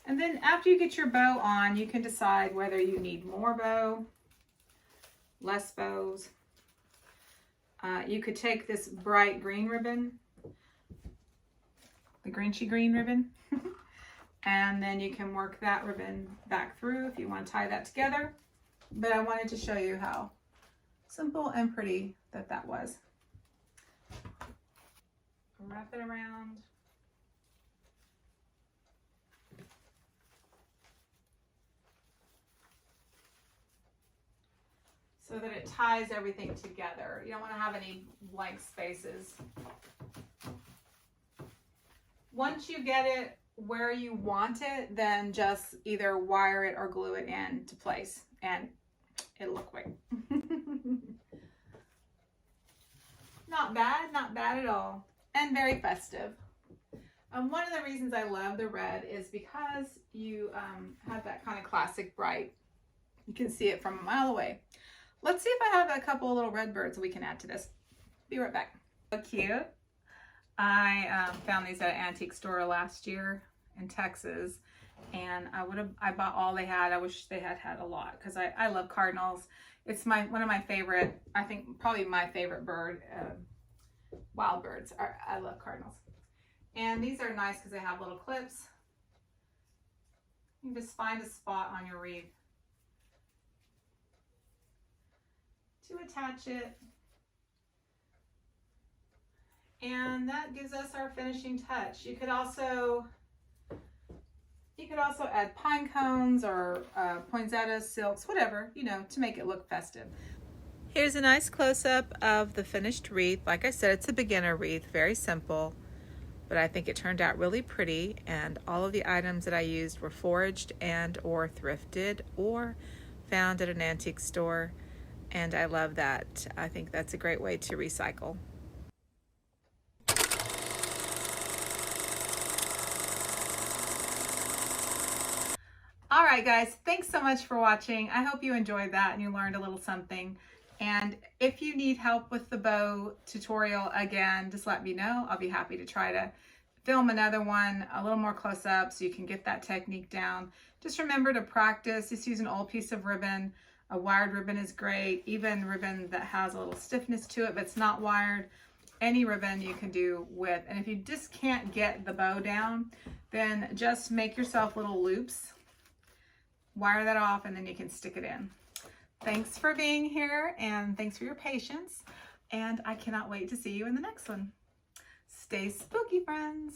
and then after you get your bow on, you can decide whether you need more bow, less bows. You could take this bright green ribbon, the grinchy green ribbon, and then you can work that ribbon back through if you want to tie that together. But I wanted to show you how simple and pretty that was. Wrap it around. So that it ties everything together. You don't want to have any blank spaces. Once you get it where you want it, then just either wire it or glue it into place and it'll look great. Not bad at all. And very festive. One of the reasons I love the red is because you have that kind of classic bright. You can see it from a mile away. Let's see if I have a couple of little red birds we can add to this. Be right back. So cute. I found these at an antique store last year in Texas, and I bought all they had. I wish they had a lot because I love cardinals. It's one of my favorite, I think probably my favorite bird, wild birds. I love cardinals. And these are nice because they have little clips. You can just find a spot on your wreath to attach it. And that gives us our finishing touch. You could You could also add pine cones or poinsettias, silks, whatever, you know, to make it look festive. Here's a nice close-up of the finished wreath. Like I said, it's a beginner wreath, very simple, but I think it turned out really pretty, and all of the items that I used were foraged and or thrifted or found at an antique store, and I love that. I think that's a great way to recycle. All right, guys, thanks so much for watching. I hope you enjoyed that and you learned a little something. And if you need help with the bow tutorial again, just let me know. I'll be happy to try to film another one a little more close up so you can get that technique down. Just remember to practice. Just use an old piece of ribbon. A wired ribbon is great. Even ribbon that has a little stiffness to it but it's not wired. Any ribbon you can do with. And if you just can't get the bow down, then just make yourself little loops. Wire that off and then you can stick it in. Thanks for being here and thanks for your patience. And I cannot wait to see you in the next one. Stay spooky, friends.